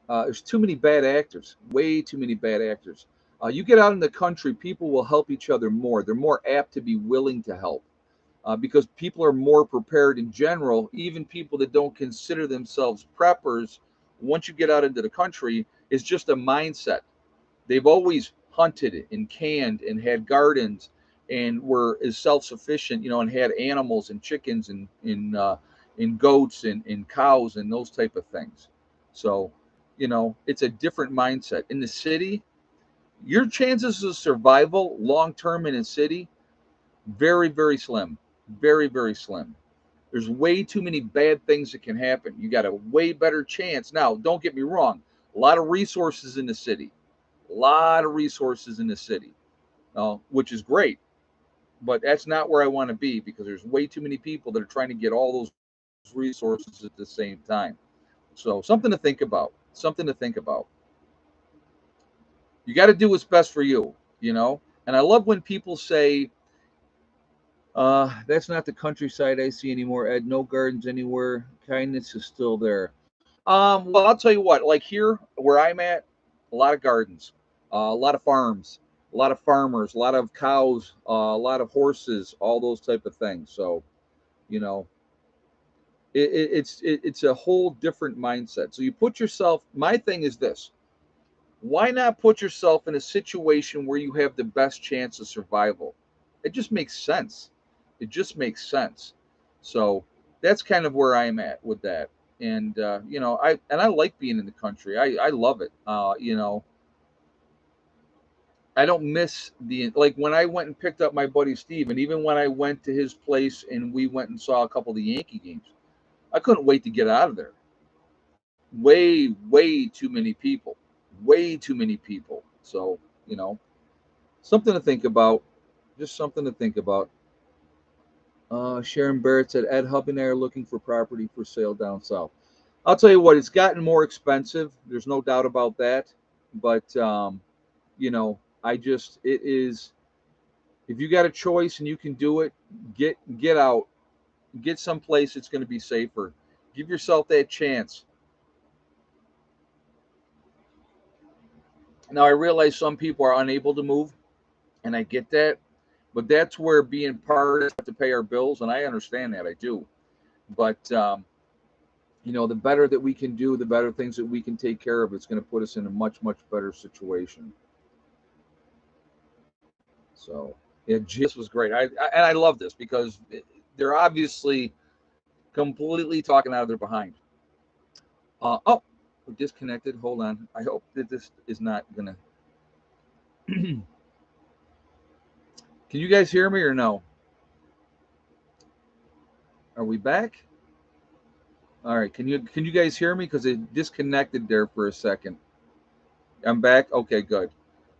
There's too many bad actors, way too many bad actors. You get out in the country, people will help each other more. They're more apt to be willing to help. Because people are more prepared in general. Even people that don't consider themselves preppers, once you get out into the country, it's just a mindset. They've always hunted and canned and had gardens and were as self-sufficient, and had animals and chickens and goats and cows and those type of things. So, it's a different mindset. In the city, your chances of survival long term in a city, very, very slim. Very, very slim. There's way too many bad things that can happen. You got a way better chance. Now, don't get me wrong, a lot of resources in the city. A lot of resources in the city, which is great, but that's not where I want to be because there's way too many people that are trying to get all those resources at the same time. So something to think about. Something to think about. You got to do what's best for you. And I love when people say, that's not the countryside I see anymore, Ed. No gardens anywhere. Kindness is still there. Well, I'll tell you what. Like here, where I'm at, a lot of gardens, a lot of farms, a lot of farmers, a lot of cows, a lot of horses, all those type of things. So, you know, it's a whole different mindset. So you put yourself. My thing is this: why not put yourself in a situation where you have the best chance of survival? It just makes sense. It just makes sense. So that's kind of where I'm at with that. And I like being in the country. I love it. I don't miss the like when I went and picked up my buddy Steve, and even when I went to his place and we went and saw a couple of the Yankee games, I couldn't wait to get out of there. Way too many people, way too many people. So you know, something to think about. Just something to think about. Sharon Barrett said Ed Hub and I are looking for property for sale down south. I'll tell you what, it's gotten more expensive. There's no doubt about that. But I just it is if you got a choice and you can do it, get out, get someplace that's going to be safer. Give yourself that chance. Now I realize some people are unable to move, and I get that, but that's where being part of it to pay our bills, and I understand that I do. But the better that we can do, the better things that we can take care of. It's going to put us in a much better situation. So yeah, this was great. And I love this because they're obviously completely talking out of their behind. Oh, we're disconnected. Hold on. I hope that this is not gonna. Can you guys hear me or no? Are we back? All right. Can you guys hear me? Because it disconnected there for a second. I'm back. Okay, good.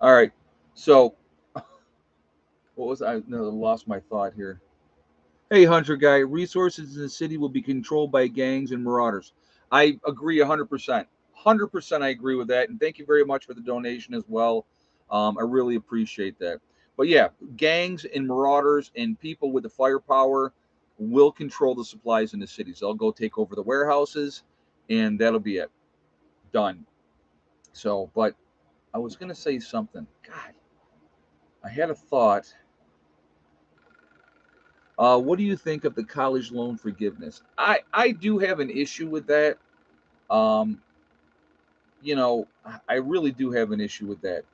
All right. So what was I? No, lost my thought here. Hey, Hunter guy, resources in the city will be controlled by gangs and marauders. I agree 100%. 100% I agree with that. And thank you very much for the donation as well. I really appreciate that. But yeah, gangs and marauders and people with the firepower will control the supplies in the cities. They'll go take over the warehouses and that'll be it. Done. So, but I was going to say something. God, I had a thought. What do you think of the college loan forgiveness? I do have an issue with that. Um, I really do have an issue with that.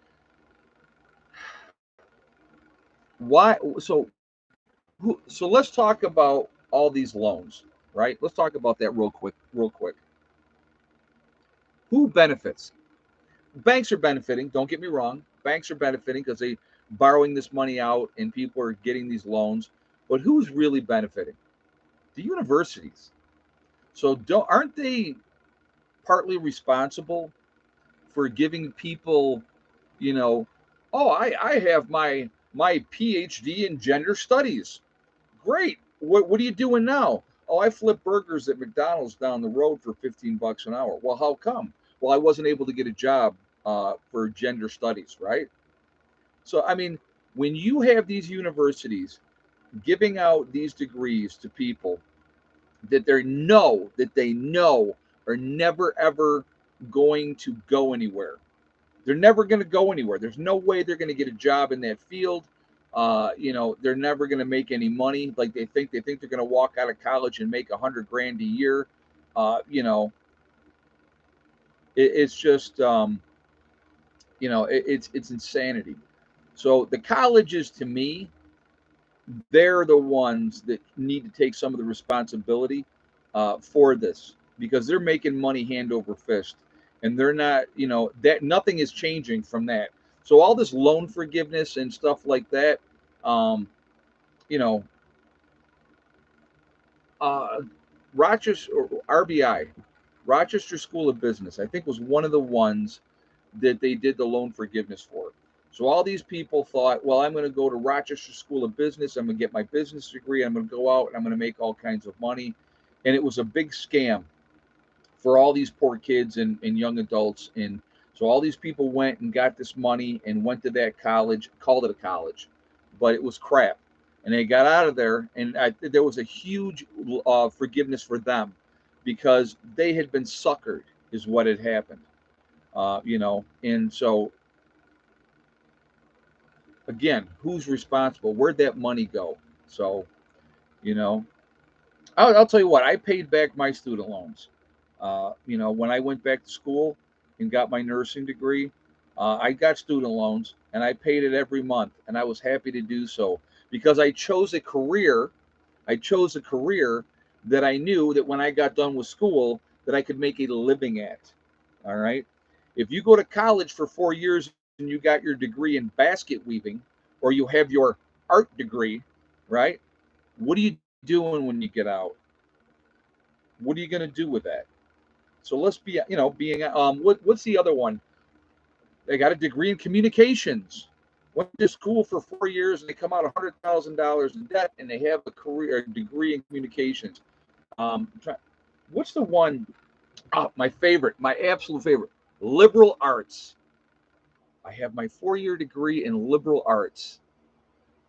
Why? So let's talk about all these loans, right? Let's talk about that real quick. Real quick. Who benefits? Banks are benefiting. Don't get me wrong. Banks are benefiting because they borrowing this money out and people are getting these loans. But who's really benefiting? The universities. So don't aren't they partly responsible for giving people, you know, oh, I have my PhD in gender studies. Great. What are you doing now? Oh, I flip burgers at McDonald's down the road for $15 an hour. Well, how come? Well, I wasn't able to get a job for gender studies, right? So, I mean, when you have these universities giving out these degrees to people that they know are never ever going to go anywhere. They're never going to go anywhere. There's no way they're going to get a job in that field. They're never going to make any money. Like they think they're going to walk out of college and make 100 grand a year. Uh, you know, it's just it's insanity. So the colleges, to me, they're the ones that need to take some of the responsibility for this because they're making money hand over fist, and they're not, that nothing is changing from that. So all this loan forgiveness and stuff like that, um, you know, uh, Rochester RBI, Rochester School of Business, I think was one of the ones that they did the loan forgiveness for. So all these people thought, well, I'm going to go to Rochester School of Business. I'm going to get my business degree. I'm going to go out and I'm going to make all kinds of money. And it was a big scam for all these poor kids and young adults. And so all these people went and got this money and went to that college, called it a college, but it was crap. And they got out of there, and there was a huge forgiveness for them because they had been suckered, is what had happened. And so again, who's responsible? Where'd that money go? So, you know, I'll tell you what, I paid back my student loans. When I went back to school and got my nursing degree, I got student loans and I paid it every month, and I was happy to do so because I chose a career. I chose a career that I knew that when I got done with school that I could make a living at. All right. If you go to college for 4 years and you got your degree in basket weaving, or you have your art degree, right? What are you doing when you get out? What are you going to do with that? So let's be, being, what's the other one? They got a degree in communications. Went to school for 4 years and they come out $100,000 in debt and they have a degree in communications. What's the one? Oh, my favorite, my absolute favorite, liberal arts. I have my 4 year degree in liberal arts.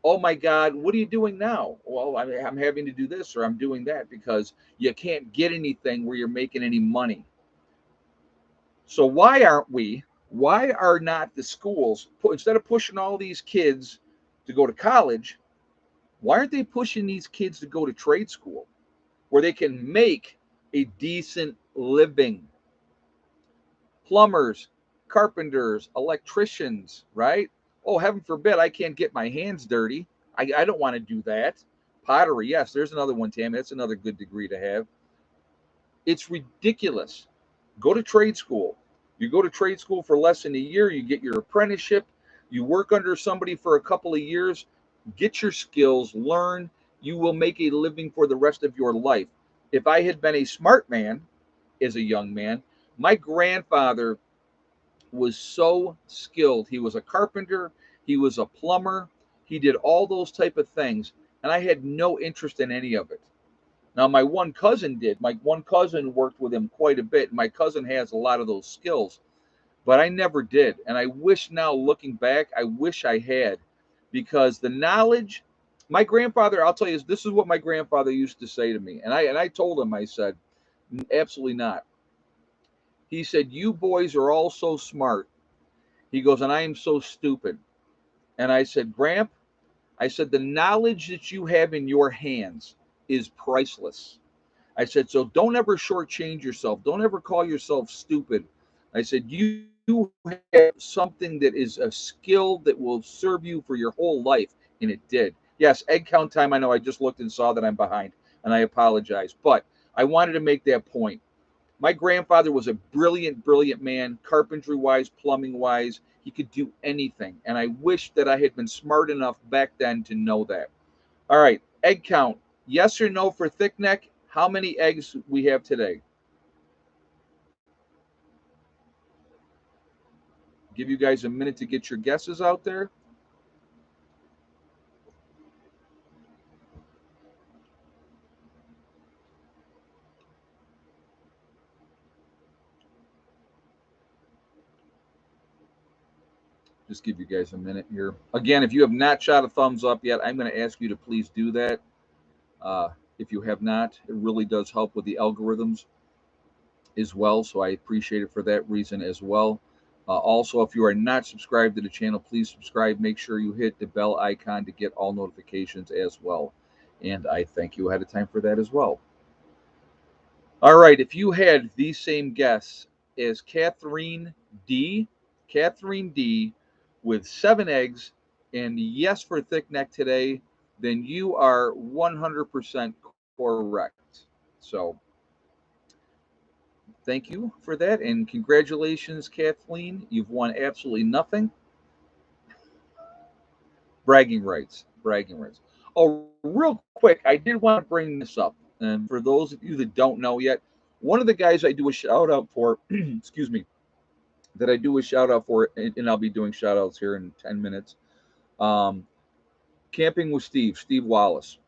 Oh my God, what are you doing now? Well, I'm having to do this or I'm doing that because you can't get anything where you're making any money. So why are not the schools, instead of pushing all these kids to go to college, why aren't they pushing these kids to go to trade school where they can make a decent living? Plumbers, carpenters, electricians, right? Oh, heaven forbid I can't get my hands dirty. I don't want to do that. Pottery, yes, there's another one, Tammy. That's another good degree to have. It's ridiculous. Go to trade school. You go to trade school for less than a year, you get your apprenticeship, you work under somebody for a couple of years, get your skills, learn, you will make a living for the rest of your life. If I had been a smart man as a young man, my grandfather was so skilled. He was a carpenter, he was a plumber, he did all those type of things, and I had no interest in any of it. Now, my one cousin did. My one cousin worked with him quite a bit. My cousin has a lot of those skills, but I never did. And I wish now, looking back, I wish I had, because the knowledge, my grandfather, I'll tell you, this is what my grandfather used to say to me. And I told him, I said, absolutely not. He said, you boys are all so smart. He goes, and I am so stupid. And I said, Gramp, I said, the knowledge that you have in your hands is priceless. I said, so don't ever shortchange yourself. Don't ever call yourself stupid. I said, you have something that is a skill that will serve you for your whole life. And it did. Yes, egg count time. I know I just looked and saw that I'm behind, and I apologize. But I wanted to make that point. My grandfather was a brilliant, brilliant man, carpentry wise, plumbing wise. He could do anything. And I wish that I had been smart enough back then to know that. All right, egg count. Yes or no for thick neck? How many eggs we have today? Give you guys a minute to get your guesses out there. Just give you guys a minute here. Again, if you have not shot a thumbs up yet, I'm going to ask you to please do that. If you have not, it really does help with the algorithms as well. So I appreciate it for that reason as well. Also, if you are not subscribed to the channel, please subscribe. Make sure you hit the bell icon to get all notifications as well. And I thank you ahead of time for that as well. All right, if you had the same guess as Catherine D with 7 eggs, and yes for thick neck today, then you are 100% correct. So thank you for that, and congratulations, Kathleen. You've won absolutely nothing. Bragging rights, bragging rights. Oh, real quick, I did want to bring this up, and for those of you that don't know yet, one of the guys I do a shout out for, excuse me, that I do a shout out for, and I'll be doing shout outs here in 10 minutes. Um, Camping with Steve Wallace.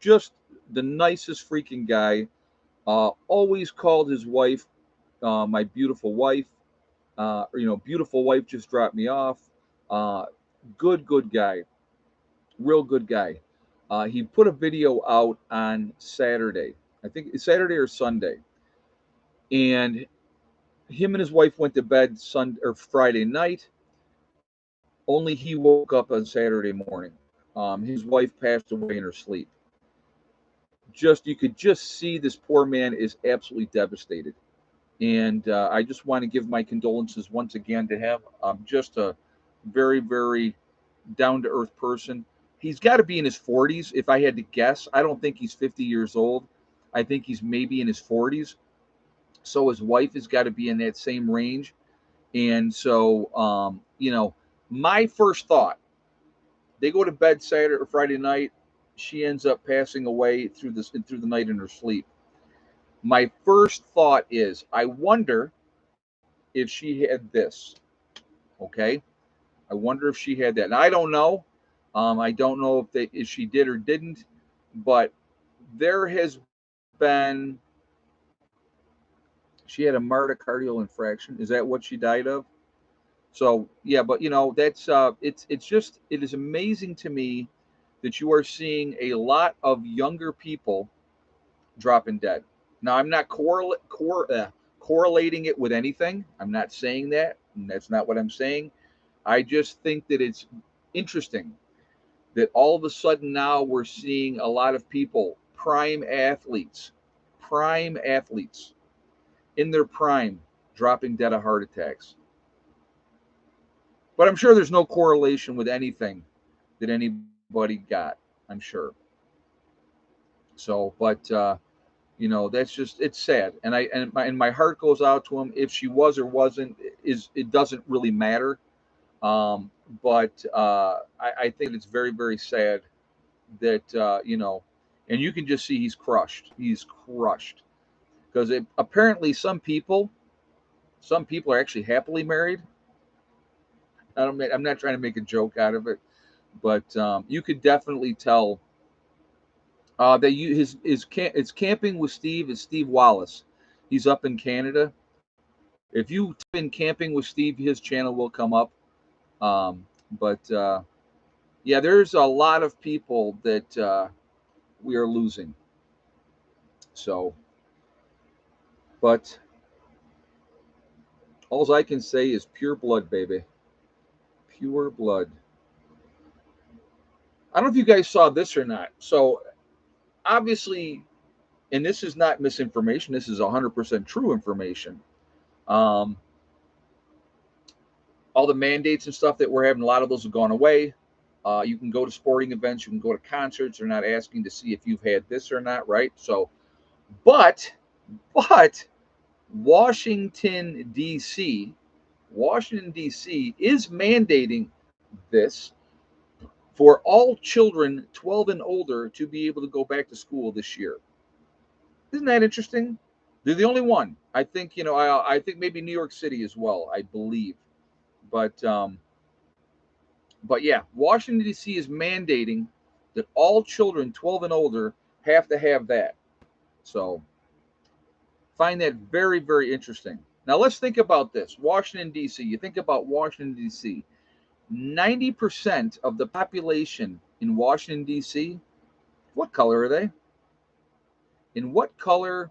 Just the nicest freaking guy. Always called his wife, my beautiful wife. Beautiful wife just dropped me off. Uh, good guy. Real good guy. He put a video out on Saturday. I think it's Saturday or Sunday. And him and his wife went to bed Sunday or Friday night. Only he woke up on Saturday morning. His wife passed away in her sleep. You could just see this poor man is absolutely devastated. And I just want to give my condolences once again to him. Just a very down to earth person. He's got to be in his 40s, if I had to guess. I don't think he's 50 years old. I think he's maybe in his 40s. So his wife has got to be in that same range. And so, my first thought, they go to bed Saturday or Friday night. She ends up passing away through the night in her sleep. My first thought is, I wonder if she had this. Okay, I wonder if she had that. And I don't know. I don't know if she did or didn't, but there has been. She had a myocardial infraction. Is that what she died of? So yeah, but that's it is amazing to me that you are seeing a lot of younger people dropping dead. Now I'm not correlating it with anything. I'm not saying that, and that's not what I'm saying. I just think that it's interesting that all of a sudden now we're seeing a lot of people, prime athletes in their prime, dropping dead of heart attacks. But I'm sure there's no correlation with anything that anybody got. I'm sure. So, but that's just it's sad, and my heart goes out to him. If she was or wasn't, it doesn't really matter. But I think it's very sad that and you can just see he's crushed. He's crushed because apparently some people are actually happily married. I'm not trying to make a joke out of it, but you could definitely tell that it's camping with Steve. It's Steve Wallace. He's up in Canada. If you type in camping with Steve, his channel will come up. But yeah, there's a lot of people that we are losing. So, but all I can say is pure blood, baby. Pure blood. I don't know if you guys saw this or not. So obviously, and this is not misinformation. This is 100% true information. Um, all the mandates and stuff that we're having, a lot of those have gone away. You can go to sporting events, you can go to concerts. They're not asking to see if you've had this or not, right? So, but, but Washington D.C. Washington D.C. is mandating this for all children 12 and older to be able to go back to school this year. Isn't that interesting? They're the only one. I think I think maybe New York City as well. I believe, but yeah, Washington D.C. is mandating that all children 12 and older have to have that. So find that very interesting. Now let's think about this. Washington D.C. You think about Washington D.C. 90% of the population in Washington D.C. What color are they? In what color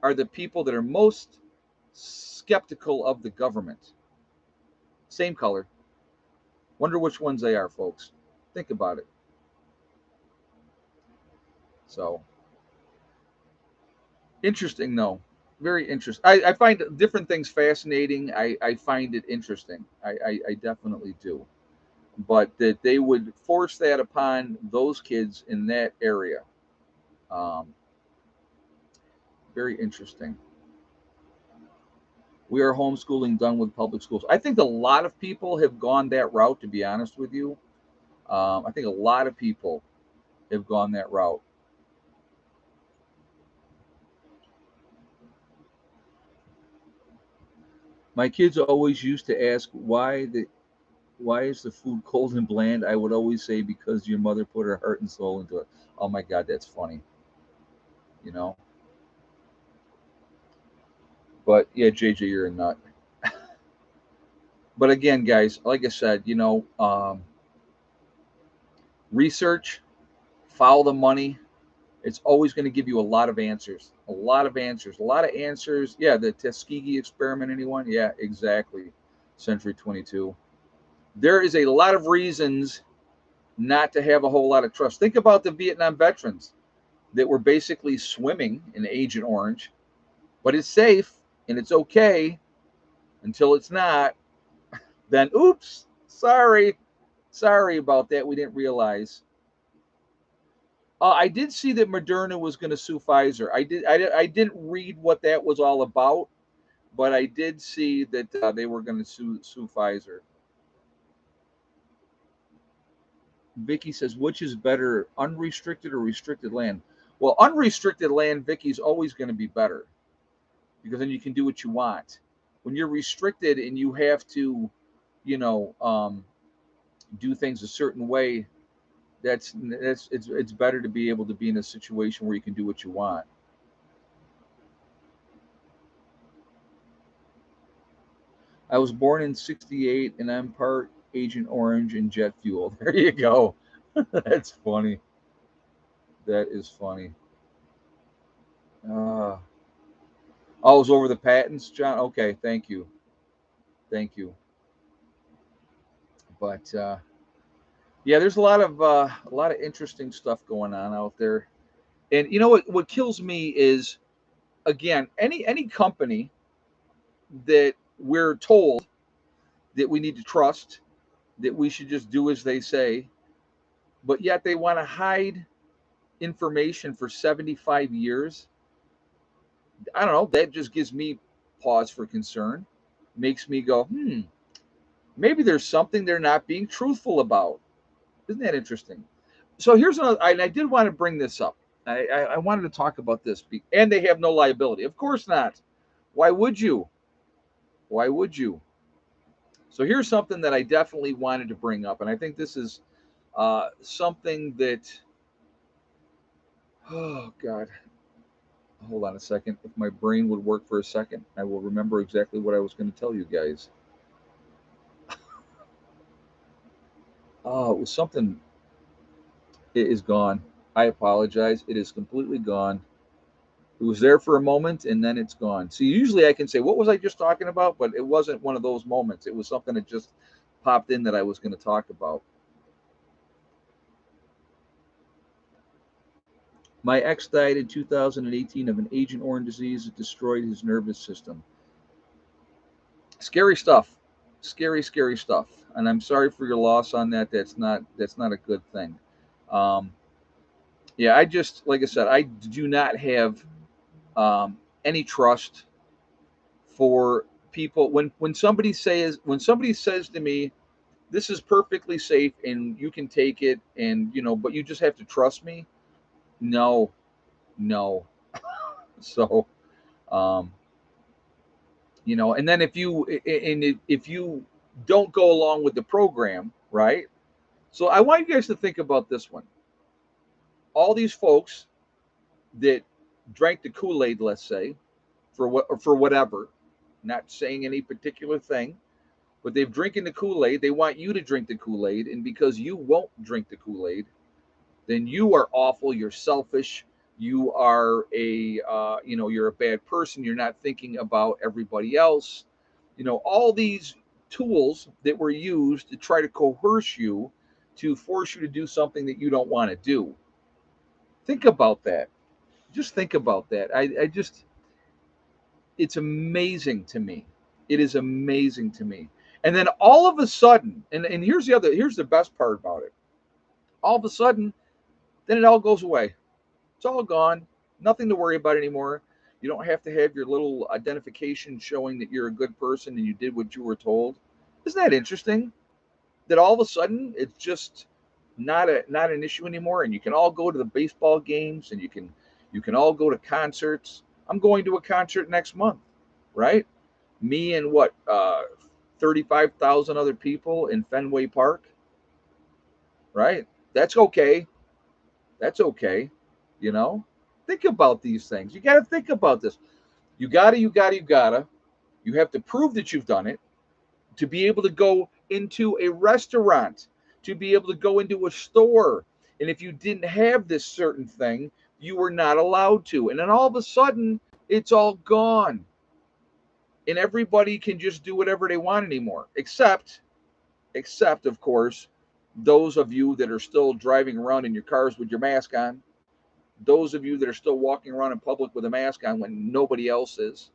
are the people that are most skeptical of the government? Same color. Wonder which ones they are, folks. Think about it. So interesting, though. Very interesting. I find different things fascinating. I find it interesting. I definitely do. But that they would force that upon those kids in that area. Um, Very interesting. We are homeschooling done with public schools. I think a lot of people have gone that route, to be honest with you. I think a lot of people have gone that route. My kids always used to ask why is the food cold and bland? I would always say because your mother put her heart and soul into it. Oh my God, that's funny. You know. But yeah, JJ, you're a nut. But again, guys, like I said, research, follow the money. It's always going to give you a lot of answers. A lot of answers. A lot of answers. Yeah, the Tuskegee experiment, anyone? Yeah, exactly. Century 22. There is a lot of reasons not to have a whole lot of trust. Think about the Vietnam veterans that were basically swimming in Agent Orange, but it's safe and it's okay until it's not. Then, oops, sorry about that. We didn't realize. I did see that Moderna was going to sue Pfizer. I didn't read what that was all about, but I did see that they were going to sue Pfizer. Vicky says, which is better, unrestricted or restricted land? Well, unrestricted land, Vicky's always going to be better because then you can do what you want. When you're restricted and you have to, you know, do things a certain way, it's better to be able to be in a situation where you can do what you want. I was born in '68 and I'm part Agent Orange and jet fuel. There you go. That's funny. That is funny. Uh, I was over the patents, John. Okay, thank you. Thank you. But yeah, there's a lot of interesting stuff going on out there. And you know what kills me is again, any company that we're told that we need to trust, that we should just do as they say, but yet they want to hide information for 75 years. I don't know. That just gives me pause for concern. Makes me go, maybe there's something they're not being truthful about. Isn't that interesting? So here's another, and I did want to bring this up. I wanted to talk about this, and they have no liability. Of course not. Why would you? Why would you? So here's something that I definitely wanted to bring up, and I think this is something that, oh God, hold on a second. If my brain would work for a second, I will remember exactly what I was going to tell you guys. Oh, it was something. It is gone. I apologize. It is completely gone. It was there for a moment and then it's gone. See, usually I can say, what was I just talking about? But it wasn't one of those moments. It was something that just popped in that I was going to talk about. My ex died in 2018 of an Agent Orange disease that destroyed his nervous system. Scary stuff. Scary stuff. And I'm sorry for your loss on that. That's not a good thing. Um, yeah, I just like I said, I do not have any trust for people when somebody says to me, this is perfectly safe and you can take it and but you just have to trust me. No, no. So um and then if you don't go along with the program, right? So I want you guys to think about this one. All these folks that drank the Kool-Aid, let's say, for whatever, not saying any particular thing, but they've drinking the Kool-Aid. They want you to drink the Kool-Aid, and because you won't drink the Kool-Aid, then you are awful. You're selfish. You are you're a bad person. You're not thinking about everybody else. All these tools that were used to try to coerce you, to force you to do something that you don't want to do. Think about that. Just think about that. I just, it's amazing to me. It is amazing to me. And then all of a sudden, and here's the best part about it. All of a sudden, then it all goes away. It's all gone. Nothing to worry about anymore. You don't have to have your little identification showing that you're a good person and you did what you were told. Isn't that interesting? That all of a sudden it's just not an issue anymore, and you can all go to the baseball games and you can all go to concerts. I'm going to a concert next month, right? Me and what, 35,000 other people in Fenway Park, right? That's okay. That's okay. You know, think about these things. You got to think about this. You gotta. You have to prove that you've done it to be able to go into a restaurant, to be able to go into a store. And if you didn't have this certain thing, you were not allowed to. And then all of a sudden, it's all gone. And everybody can just do whatever they want anymore, except of course, those of you that are still driving around in your cars with your mask on, those of you that are still walking around in public with a mask on when nobody else is.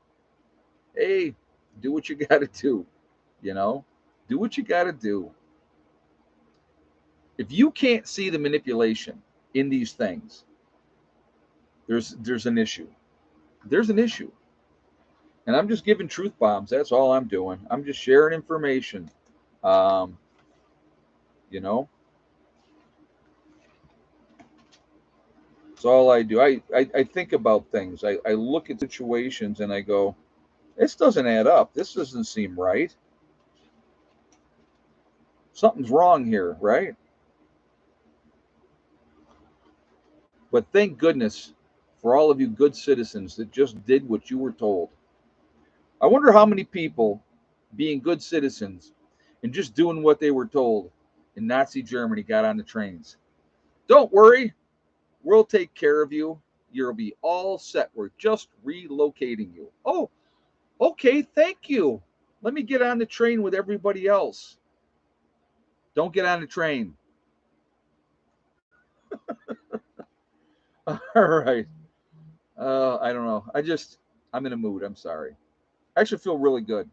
Hey, do what you got to do, you know? Do what you got to do. If you can't see the manipulation in these things, there's an issue. There's an issue. And I'm just giving truth bombs. That's all I'm doing. I'm just sharing information. Um, you know, it's all I do. I think about things. I look at situations and I go, this doesn't add up. This doesn't seem right. Something's wrong here, right? But thank goodness for all of you good citizens that just did what you were told. I wonder how many people, being good citizens and just doing what they were told in Nazi Germany, got on the trains. Don't worry, we'll take care of you. You'll be all set. We're just relocating you. Oh, okay, thank you. Let me get on the train with everybody else. Don't get on the train. All right. I don't know. I'm in a mood. I'm sorry. I actually feel really good.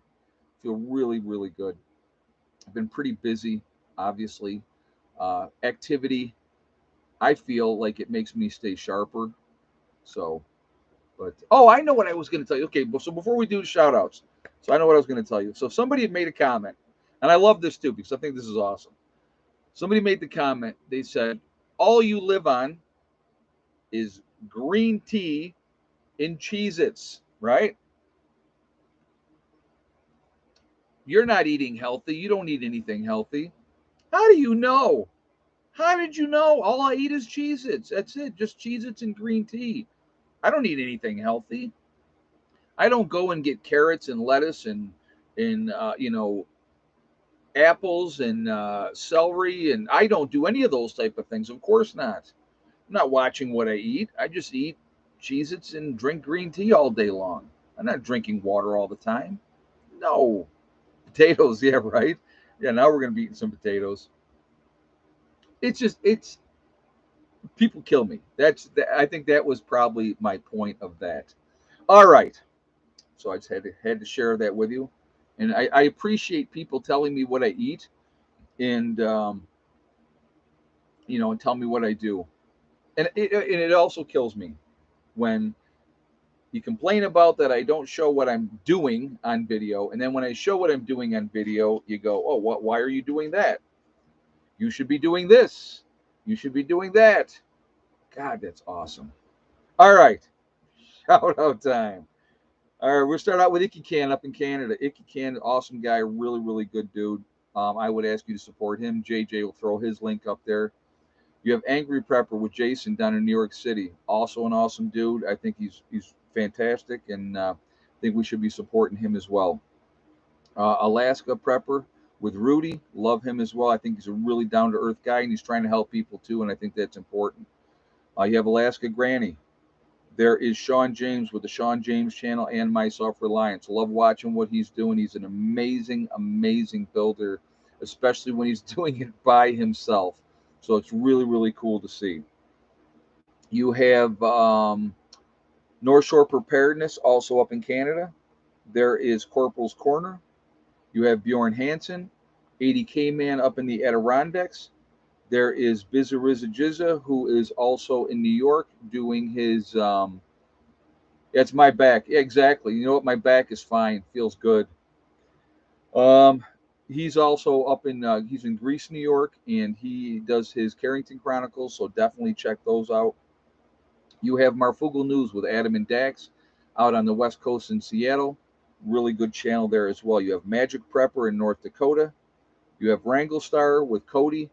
Feel really, really good. I've been pretty busy, obviously. Activity, I feel like it makes me stay sharper. So, but oh, I know what I was going to tell you. Okay, so before we do shout outs, so I know what I was going to tell you. So somebody had made a comment, and I love this too because I think this is awesome. Somebody made the comment. They said, all you live on is green tea and Cheez Its, right? You're not eating healthy. You don't eat anything healthy. How do you know? How did you know? All I eat is Cheez Its. That's it. Just Cheez Its and green tea. I don't eat anything healthy. I don't go and get carrots and lettuce and apples and celery, and I don't do any of those type of things. Of course not. I'm not watching what I eat. I just eat Cheez Its and drink green tea all day long. I'm not drinking water all the time. No. Potatoes, yeah, right. Yeah, now we're gonna be eating some potatoes. It's people kill me. I think that was probably my point of that. All right. So I just had to share that with you, and I appreciate people telling me what I eat and and tell me what I do, and it also kills me when you complain about that I don't show what I'm doing on video, and then when I show what I'm doing on video, you go, oh, what? Why are you doing that? You should be doing this. You should be doing that. God, that's awesome. All right, shout out time. All right, we'll start out with Icky Can up in Canada. Icky Can, awesome guy, really, really good dude. I would ask you to support him. JJ will throw his link up there. You have Angry Prepper with Jason down in New York City. Also an awesome dude. I think he's fantastic, and I think we should be supporting him as well. Alaska Prepper with Rudy, love him as well. I think he's a really down to earth guy, and he's trying to help people too, and I think that's important. You have Alaska Granny. There is Sean James with the Sean James channel and My Self Reliance. Love watching what he's doing. He's an amazing, amazing builder, especially when he's doing it by himself. So it's really, really cool to see. You have North Shore Preparedness, also up in Canada. There is Corporal's Corner. You have Bjorn Hansen, 80K Man up in the Adirondacks. There is Bizariza Jizza, who is also in New York doing his. It's my back. Yeah, exactly. You know what? My back is fine. Feels good. Um, he's also up in he's in Greece, New York, and he does his Carrington Chronicles. So definitely check those out. You have Marfugal News with Adam and Dax out on the West Coast in Seattle. Really good channel there as well. You have Magic Prepper in North Dakota. You have Wrangle Star with Cody.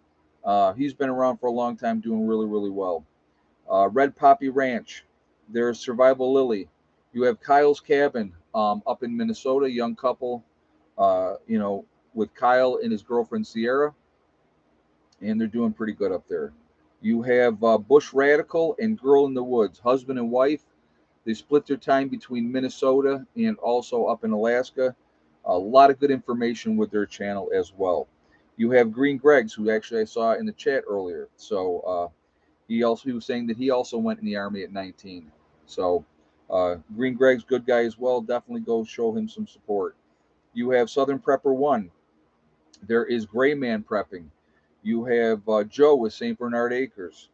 He's been around for a long time, doing really, really well. Red Poppy Ranch. There's Survival Lily. You have Kyle's Cabin up in Minnesota, young couple, you know, with Kyle and his girlfriend Sierra, and they're doing pretty good up there. You have Bush Radical and Girl in the Woods, husband and wife. They split their time between Minnesota and also up in Alaska. A lot of good information with their channel as well. You have Green Greg's, who actually I saw in the chat earlier. So he was saying that he also went in the Army at 19. So Green Greg's good guy as well. Definitely go show him some support. You have Southern Prepper 1. There is Gray Man Prepping. You have Joe with St. Bernard Acres.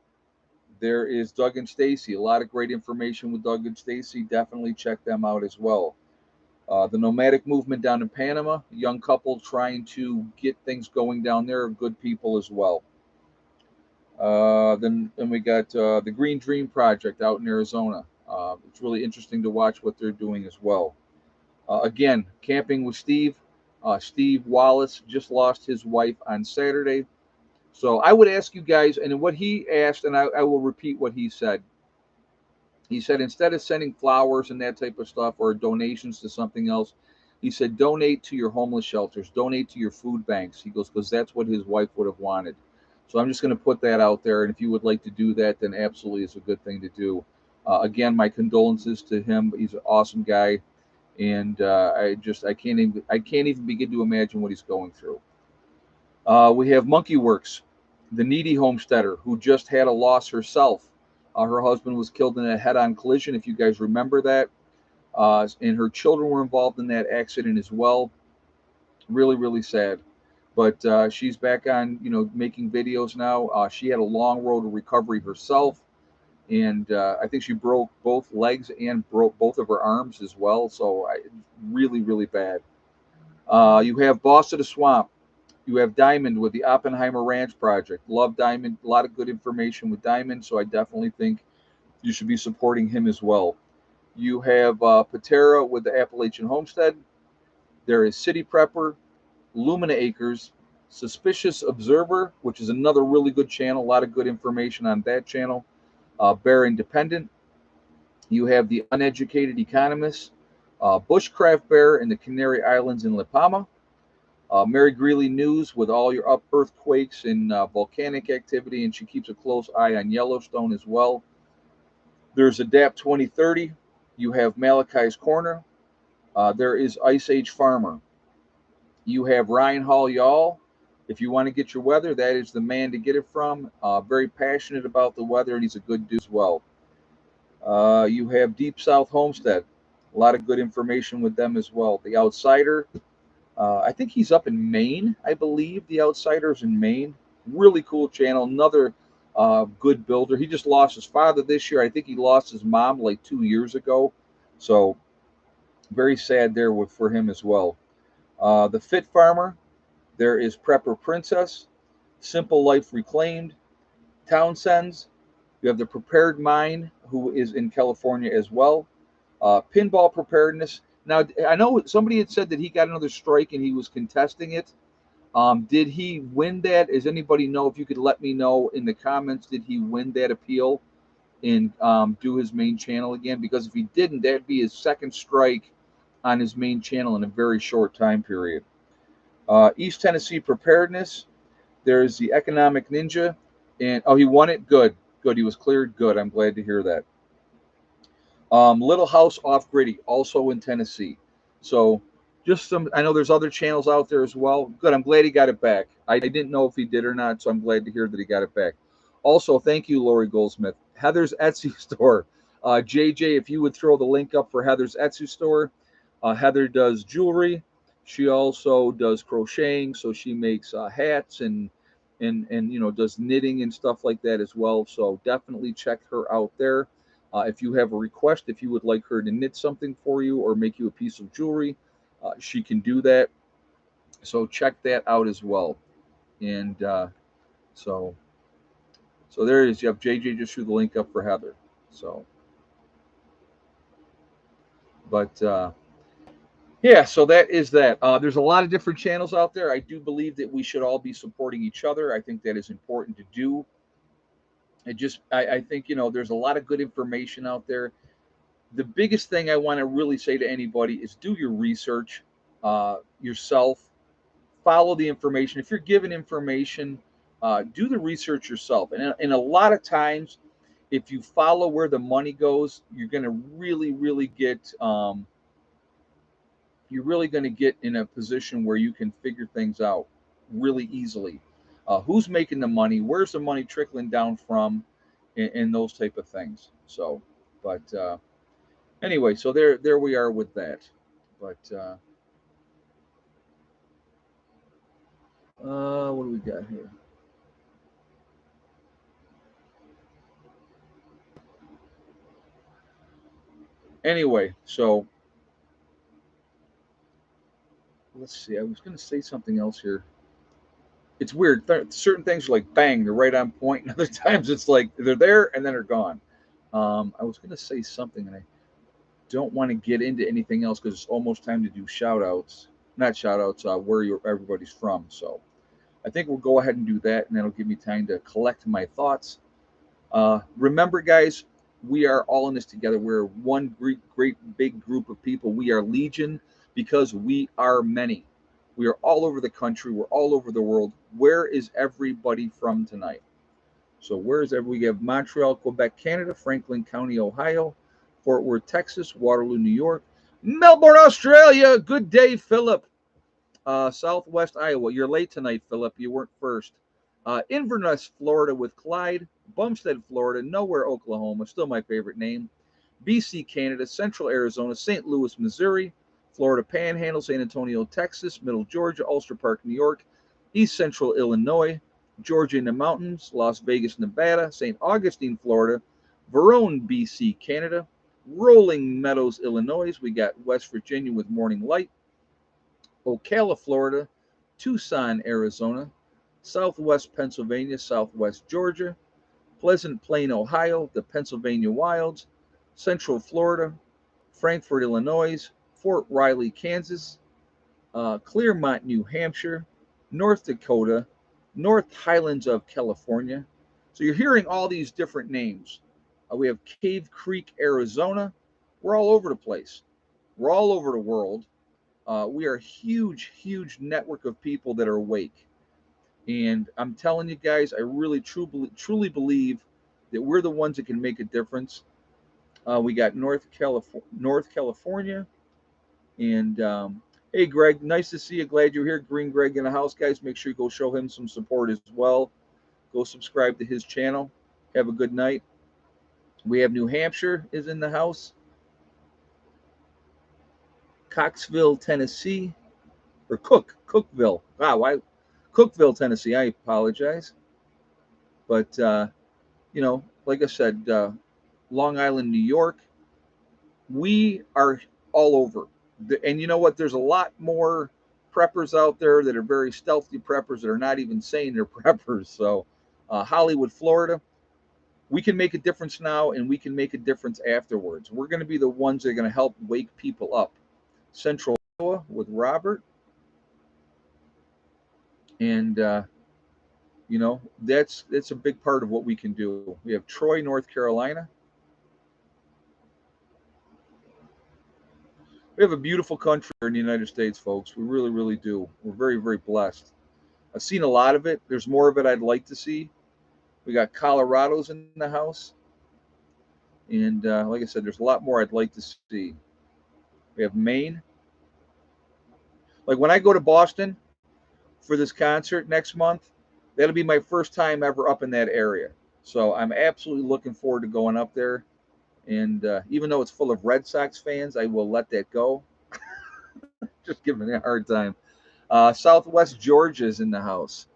There is Doug and Stacy. A lot of great information with Doug and Stacy. Definitely check them out as well. The Nomadic Movement down in Panama. A young couple trying to get things going down there. Good people as well. Then we got the Green Dream Project out in Arizona. It's really interesting to watch what they're doing as well. Again, camping with Steve. Steve Wallace just lost his wife on Saturday. So I would ask you guys, and what he asked, and I will repeat what he said. He said instead of sending flowers and that type of stuff or donations to something else, he said donate to your homeless shelters, donate to your food banks. He goes, because that's what his wife would have wanted. So I'm just going to put that out there, and if you would like to do that, then absolutely it's a good thing to do. Again, my condolences to him. He's an awesome guy, and I can't even begin to imagine what he's going through. We have Monkey Works, the needy homesteader who just had a loss herself. Her husband was killed in a head-on collision, if you guys remember that. And her children were involved in that accident as well. Really, really sad. But she's back on, making videos now. She had a long road to recovery herself, and I think she broke both legs and broke both of her arms as well. So really, really bad. You have Boss of the Swamp. You have Diamond with the Oppenheimer Ranch Project. Love Diamond. A lot of good information with Diamond, so I definitely think you should be supporting him as well. You have Patera with the Appalachian Homestead. There is City Prepper, Lumina Acres, Suspicious Observer, which is another really good channel. A lot of good information on that channel. Bear Independent. You have the Uneducated Economist, Bushcraft Bear in the Canary Islands in La Palma. Mary Greeley News with all your earthquakes and volcanic activity, and she keeps a close eye on Yellowstone as well. There's Adapt 2030. You have Malachi's Corner. There is Ice Age Farmer. You have Ryan Hall Y'all. If you want to get your weather, that is the man to get it from. Very passionate about the weather, and he's a good dude as well. You have Deep South Homestead. A lot of good information with them as well. The Outsider. I think he's up in Maine, I believe. The Outsider's in Maine. Really cool channel. Another good builder. He just lost his father this year. I think he lost his mom like 2 years ago. So very sad there for him as well. The Fit Farmer. There is Prepper Princess. Simple Life Reclaimed. Townsend's. You have the Prepared Mind, who is in California as well. Pinball Preparedness. Now, I know somebody had said that he got another strike and he was contesting it. Did he win that? Does anybody know? If you could let me know in the comments, did he win that appeal and do his main channel again? Because if he didn't, that'd be his second strike on his main channel in a very short time period. East Tennessee Preparedness. There's the Economic Ninja. And, he won it? Good. Good. He was cleared? Good. I'm glad to hear that. Little House Off Gritty, also in Tennessee. So just some, I know there's other channels out there as well. Good. I'm glad he got it back. I didn't know if he did or not, so I'm glad to hear that he got it back. Also, thank you, Lori Goldsmith. Heather's Etsy store. JJ, if you would throw the link up for Heather's Etsy store. Heather does jewelry. She also does crocheting, so she makes hats and does knitting and stuff like that as well. So definitely check her out there. If you have a request, if you would like her to knit something for you or make you a piece of jewelry, she can do that. So check that out as well. And so there it is. You have JJ just threw the link up for Heather. So, but Yeah, so that is that. There's a lot of different channels out there. I do believe that we should all be supporting each other. I think that is important to do. I think, there's a lot of good information out there. The biggest thing I want to really say to anybody is do your research yourself. Follow the information. If you're given information, do the research yourself. And a lot of times, if you follow where the money goes, you're really going to get in a position where you can figure things out really easily. Who's making the money? Where's the money trickling down from? And those type of things. So, but anyway, so there we are with that. But what do we got here? Anyway, so let's see. I was going to say something else here. It's weird. Certain things are like bang, they're right on point, and other times it's like they're there and then they're gone. I was going to say something, and I don't want to get into anything else because it's almost time to do shout outs. Not shout outs, everybody's from. So I think we'll go ahead and do that, and that'll give me time to collect my thoughts. Remember, guys, we are all in this together. We're one great big group of people. We are Legion because we are many. We are all over the country. We're all over the world. Where is everybody from tonight? So where is every? We have Montreal, Quebec, Canada, Franklin County, Ohio, Fort Worth, Texas, Waterloo, New York, Melbourne, Australia. Good day, Philip. Southwest Iowa. You're late tonight, Philip. You weren't first. Inverness, Florida, with Clyde. Bumstead, Florida. Nowhere, Oklahoma. Still my favorite name. BC, Canada. Central Arizona. St. Louis, Missouri. Florida Panhandle. San Antonio, Texas. Middle Georgia. Ulster Park, New York. East Central Illinois. Georgia in the mountains. Las Vegas, Nevada. St. Augustine, Florida. Verone, BC, Canada. Rolling Meadows, Illinois. We got West Virginia with Morning Light. Ocala, Florida, Tucson, Arizona, Southwest Pennsylvania, Southwest Georgia, Pleasant Plain, Ohio, the Pennsylvania Wilds, Central Florida, Frankfort, Illinois, Fort Riley, Kansas, Claremont, New Hampshire, North Dakota, North Highlands of California. So you're hearing all these different names. We have Cave Creek, Arizona. We're all over the place. We're all over the world. We are a huge network of people that are awake. And I'm telling you guys, I really truly believe that we're the ones that can make a difference. We got North California. And hey, Greg, nice to see you. Glad you're here. Green Greg in the house, guys. Make sure you go show him some support as well. Go subscribe to his channel. Have a good night. We have New Hampshire is in the house. Coxville, Tennessee. Or Cookville. Wow, Cookville, Tennessee. I apologize, but like I said, Long Island, New York. We are all over, and you know what? There's a lot more preppers out there that are very stealthy preppers that are not even saying they're preppers. So, Hollywood, Florida. We can make a difference now, and we can make a difference afterwards. We're going to be the ones that are going to help wake people up. Central Iowa with Robert, and that's a big part of what we can do. We have Troy, North Carolina. We have a beautiful country here in the United States, folks. We really do. We're very blessed. I've seen a lot of it. There's more of it I'd like to see. We got Colorado's in the house, and like I said, there's a lot more I'd like to see. We have Maine. Like when I go to Boston for this concert next month, that'll be my first time ever up in that area. So I'm absolutely looking forward to going up there. And even though it's full of Red Sox fans, I will let that go. Just giving me a hard time. Southwest Georgia is in the house.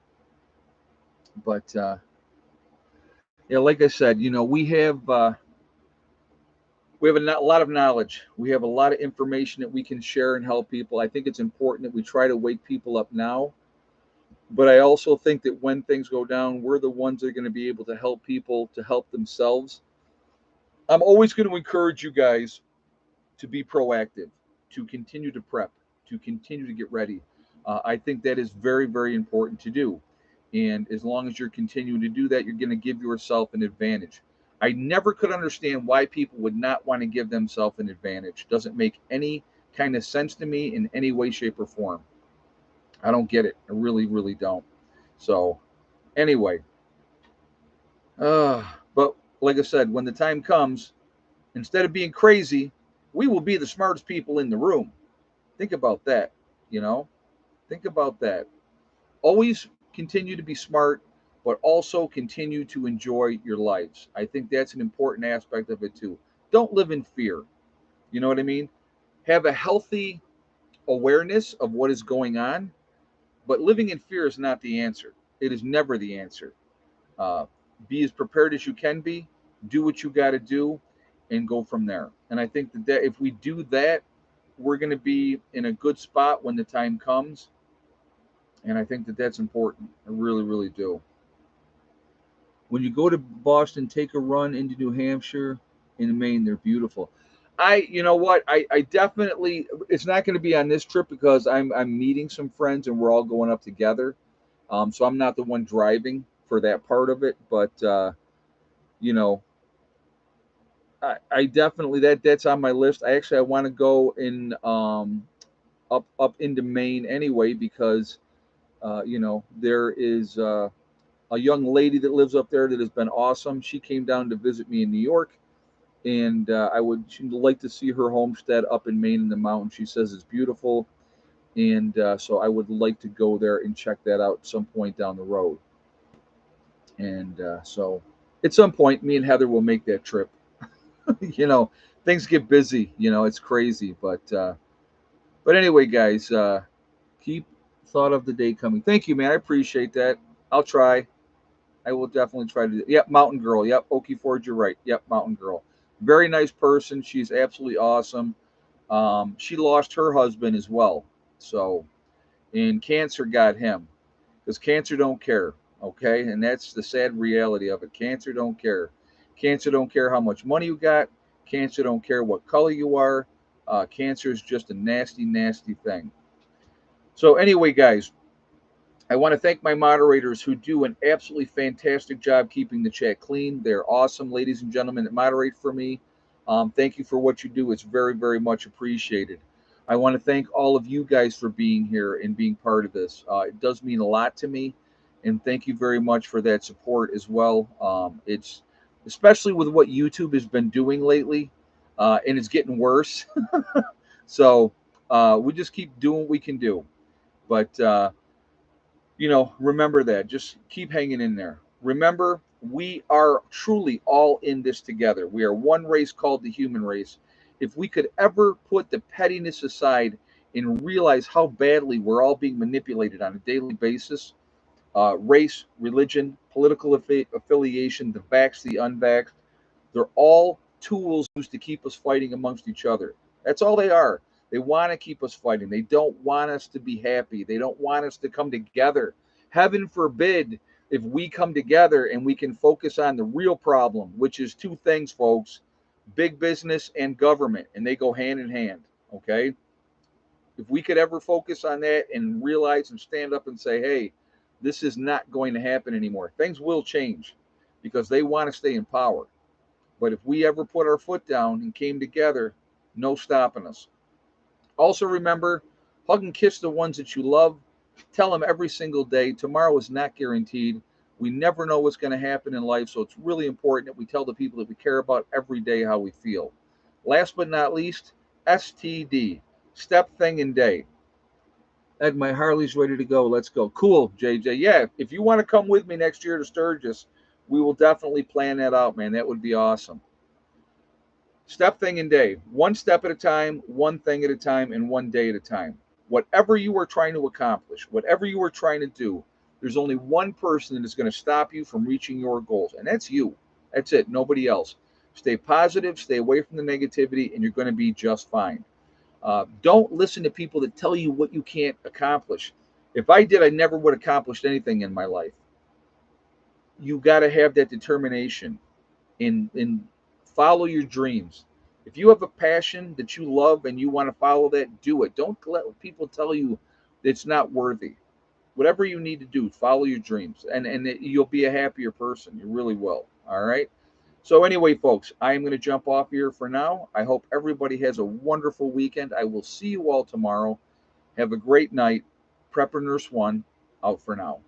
But, yeah, like I said, we have a lot of knowledge. We have a lot of information that we can share and help people. I think it's important that we try to wake people up now. But I also think that when things go down, we're the ones that are going to be able to help people to help themselves. I'm always going to encourage you guys to be proactive. to continue to prep, to continue to get ready. I think that is very, very important to do. And as long as you're continuing to do that, you're going to give yourself an advantage. I never could understand why people would not want to give themselves an advantage. Doesn't make any kind of sense to me in any way, shape, or form. I don't get it. I really, really don't. So, anyway, but like I said, when the time comes, instead of being crazy, we will be the smartest people in the room. Think about that. You know, think about that. Always continue to be smart, but also continue to enjoy your lives. I think that's an important aspect of it too. Don't live in fear. You know what I mean? Have a healthy awareness of what is going on, but living in fear is not the answer. It is never the answer. Uh, be as prepared as you can be, do what you got to do, and go from there. And I think that if we do that, we're going to be in a good spot when the time comes. And I think that that's important. I really, really do. When you go to Boston, take a run into New Hampshire and Maine. They're beautiful. You know what? I definitely. It's not going to be on this trip because I'm meeting some friends and we're all going up together. So I'm not the one driving for that part of it, but you know, I definitely that's on my list. I want to go in up into Maine anyway because there is a young lady that lives up there that has been awesome. She came down to visit me in New York, and she'd like to see her homestead up in Maine in the mountains. She says it's beautiful, and so I would like to go there and check that out at some point down the road. And so at some point, me and Heather will make that trip. you know, things get busy. It's crazy, but anyway, guys, keep thought of the day coming. Thank you, man. I appreciate that. I'll try. I will definitely try to do. Yep, Mountain Girl. Yep, Okie Ford, you're right. Yep, Mountain Girl. Very nice person. She's absolutely awesome. She lost her husband as well. So, and cancer got him because cancer don't care. Okay, and that's the sad reality of it. Cancer don't care. Cancer don't care how much money you got. Cancer don't care what color you are. Cancer is just a nasty, nasty thing. So anyway, guys, I want to thank my moderators who do an absolutely fantastic job keeping the chat clean. They're awesome, ladies and gentlemen, that moderate for me. Thank you for what you do. It's very, very much appreciated. I want to thank all of you guys for being here and being part of this. It does mean a lot to me, and thank you very much for that support as well. It's especially with what YouTube has been doing lately, and it's getting worse. So we just keep doing what we can do. But remember that. Just keep hanging in there. Remember, we are truly all in this together. We are one race called the human race. If we could ever put the pettiness aside and realize how badly we're all being manipulated on a daily basis, race, religion, political affiliation, the vaxxed, the unvaxxed, they're all tools used to keep us fighting amongst each other. That's all they are. They want to keep us fighting. They don't want us to be happy. They don't want us to come together. Heaven forbid if we come together and we can focus on the real problem, which is two things, folks: big business and government, and they go hand in hand. Okay? If we could ever focus on that and realize and stand up and say, hey, this is not going to happen anymore, things will change because they want to stay in power. But if we ever put our foot down and came together, no stopping us. Also remember, hug and kiss the ones that you love. Tell them every single day, tomorrow is not guaranteed. We never know what's going to happen in life, so it's really important that we tell the people that we care about every day how we feel. Last but not least, STD, step, thing, and day. Ed, my Harley's ready to go. Let's go. Cool, JJ. Yeah, if you want to come with me next year to Sturgis, we will definitely plan that out, man. That would be awesome. Step, thing, and day. One step at a time, one thing at a time, and one day at a time. Whatever you are trying to accomplish, whatever you are trying to do, there's only one person that is going to stop you from reaching your goals, and that's you. That's it. Nobody else. Stay positive, stay away from the negativity, and you're going to be just fine. Don't listen to people that tell you what you can't accomplish. If I did, I never would have accomplished anything in my life. You got to have that determination and follow your dreams. If you have a passion that you love and you want to follow that, do it. Don't let people tell you it's not worthy. Whatever you need to do, follow your dreams, and you'll be a happier person. You really will. All right. So anyway, folks, I'm going to jump off here for now. I hope everybody has a wonderful weekend. I will see you all tomorrow. Have a great night. Prepper Nurse One out for now.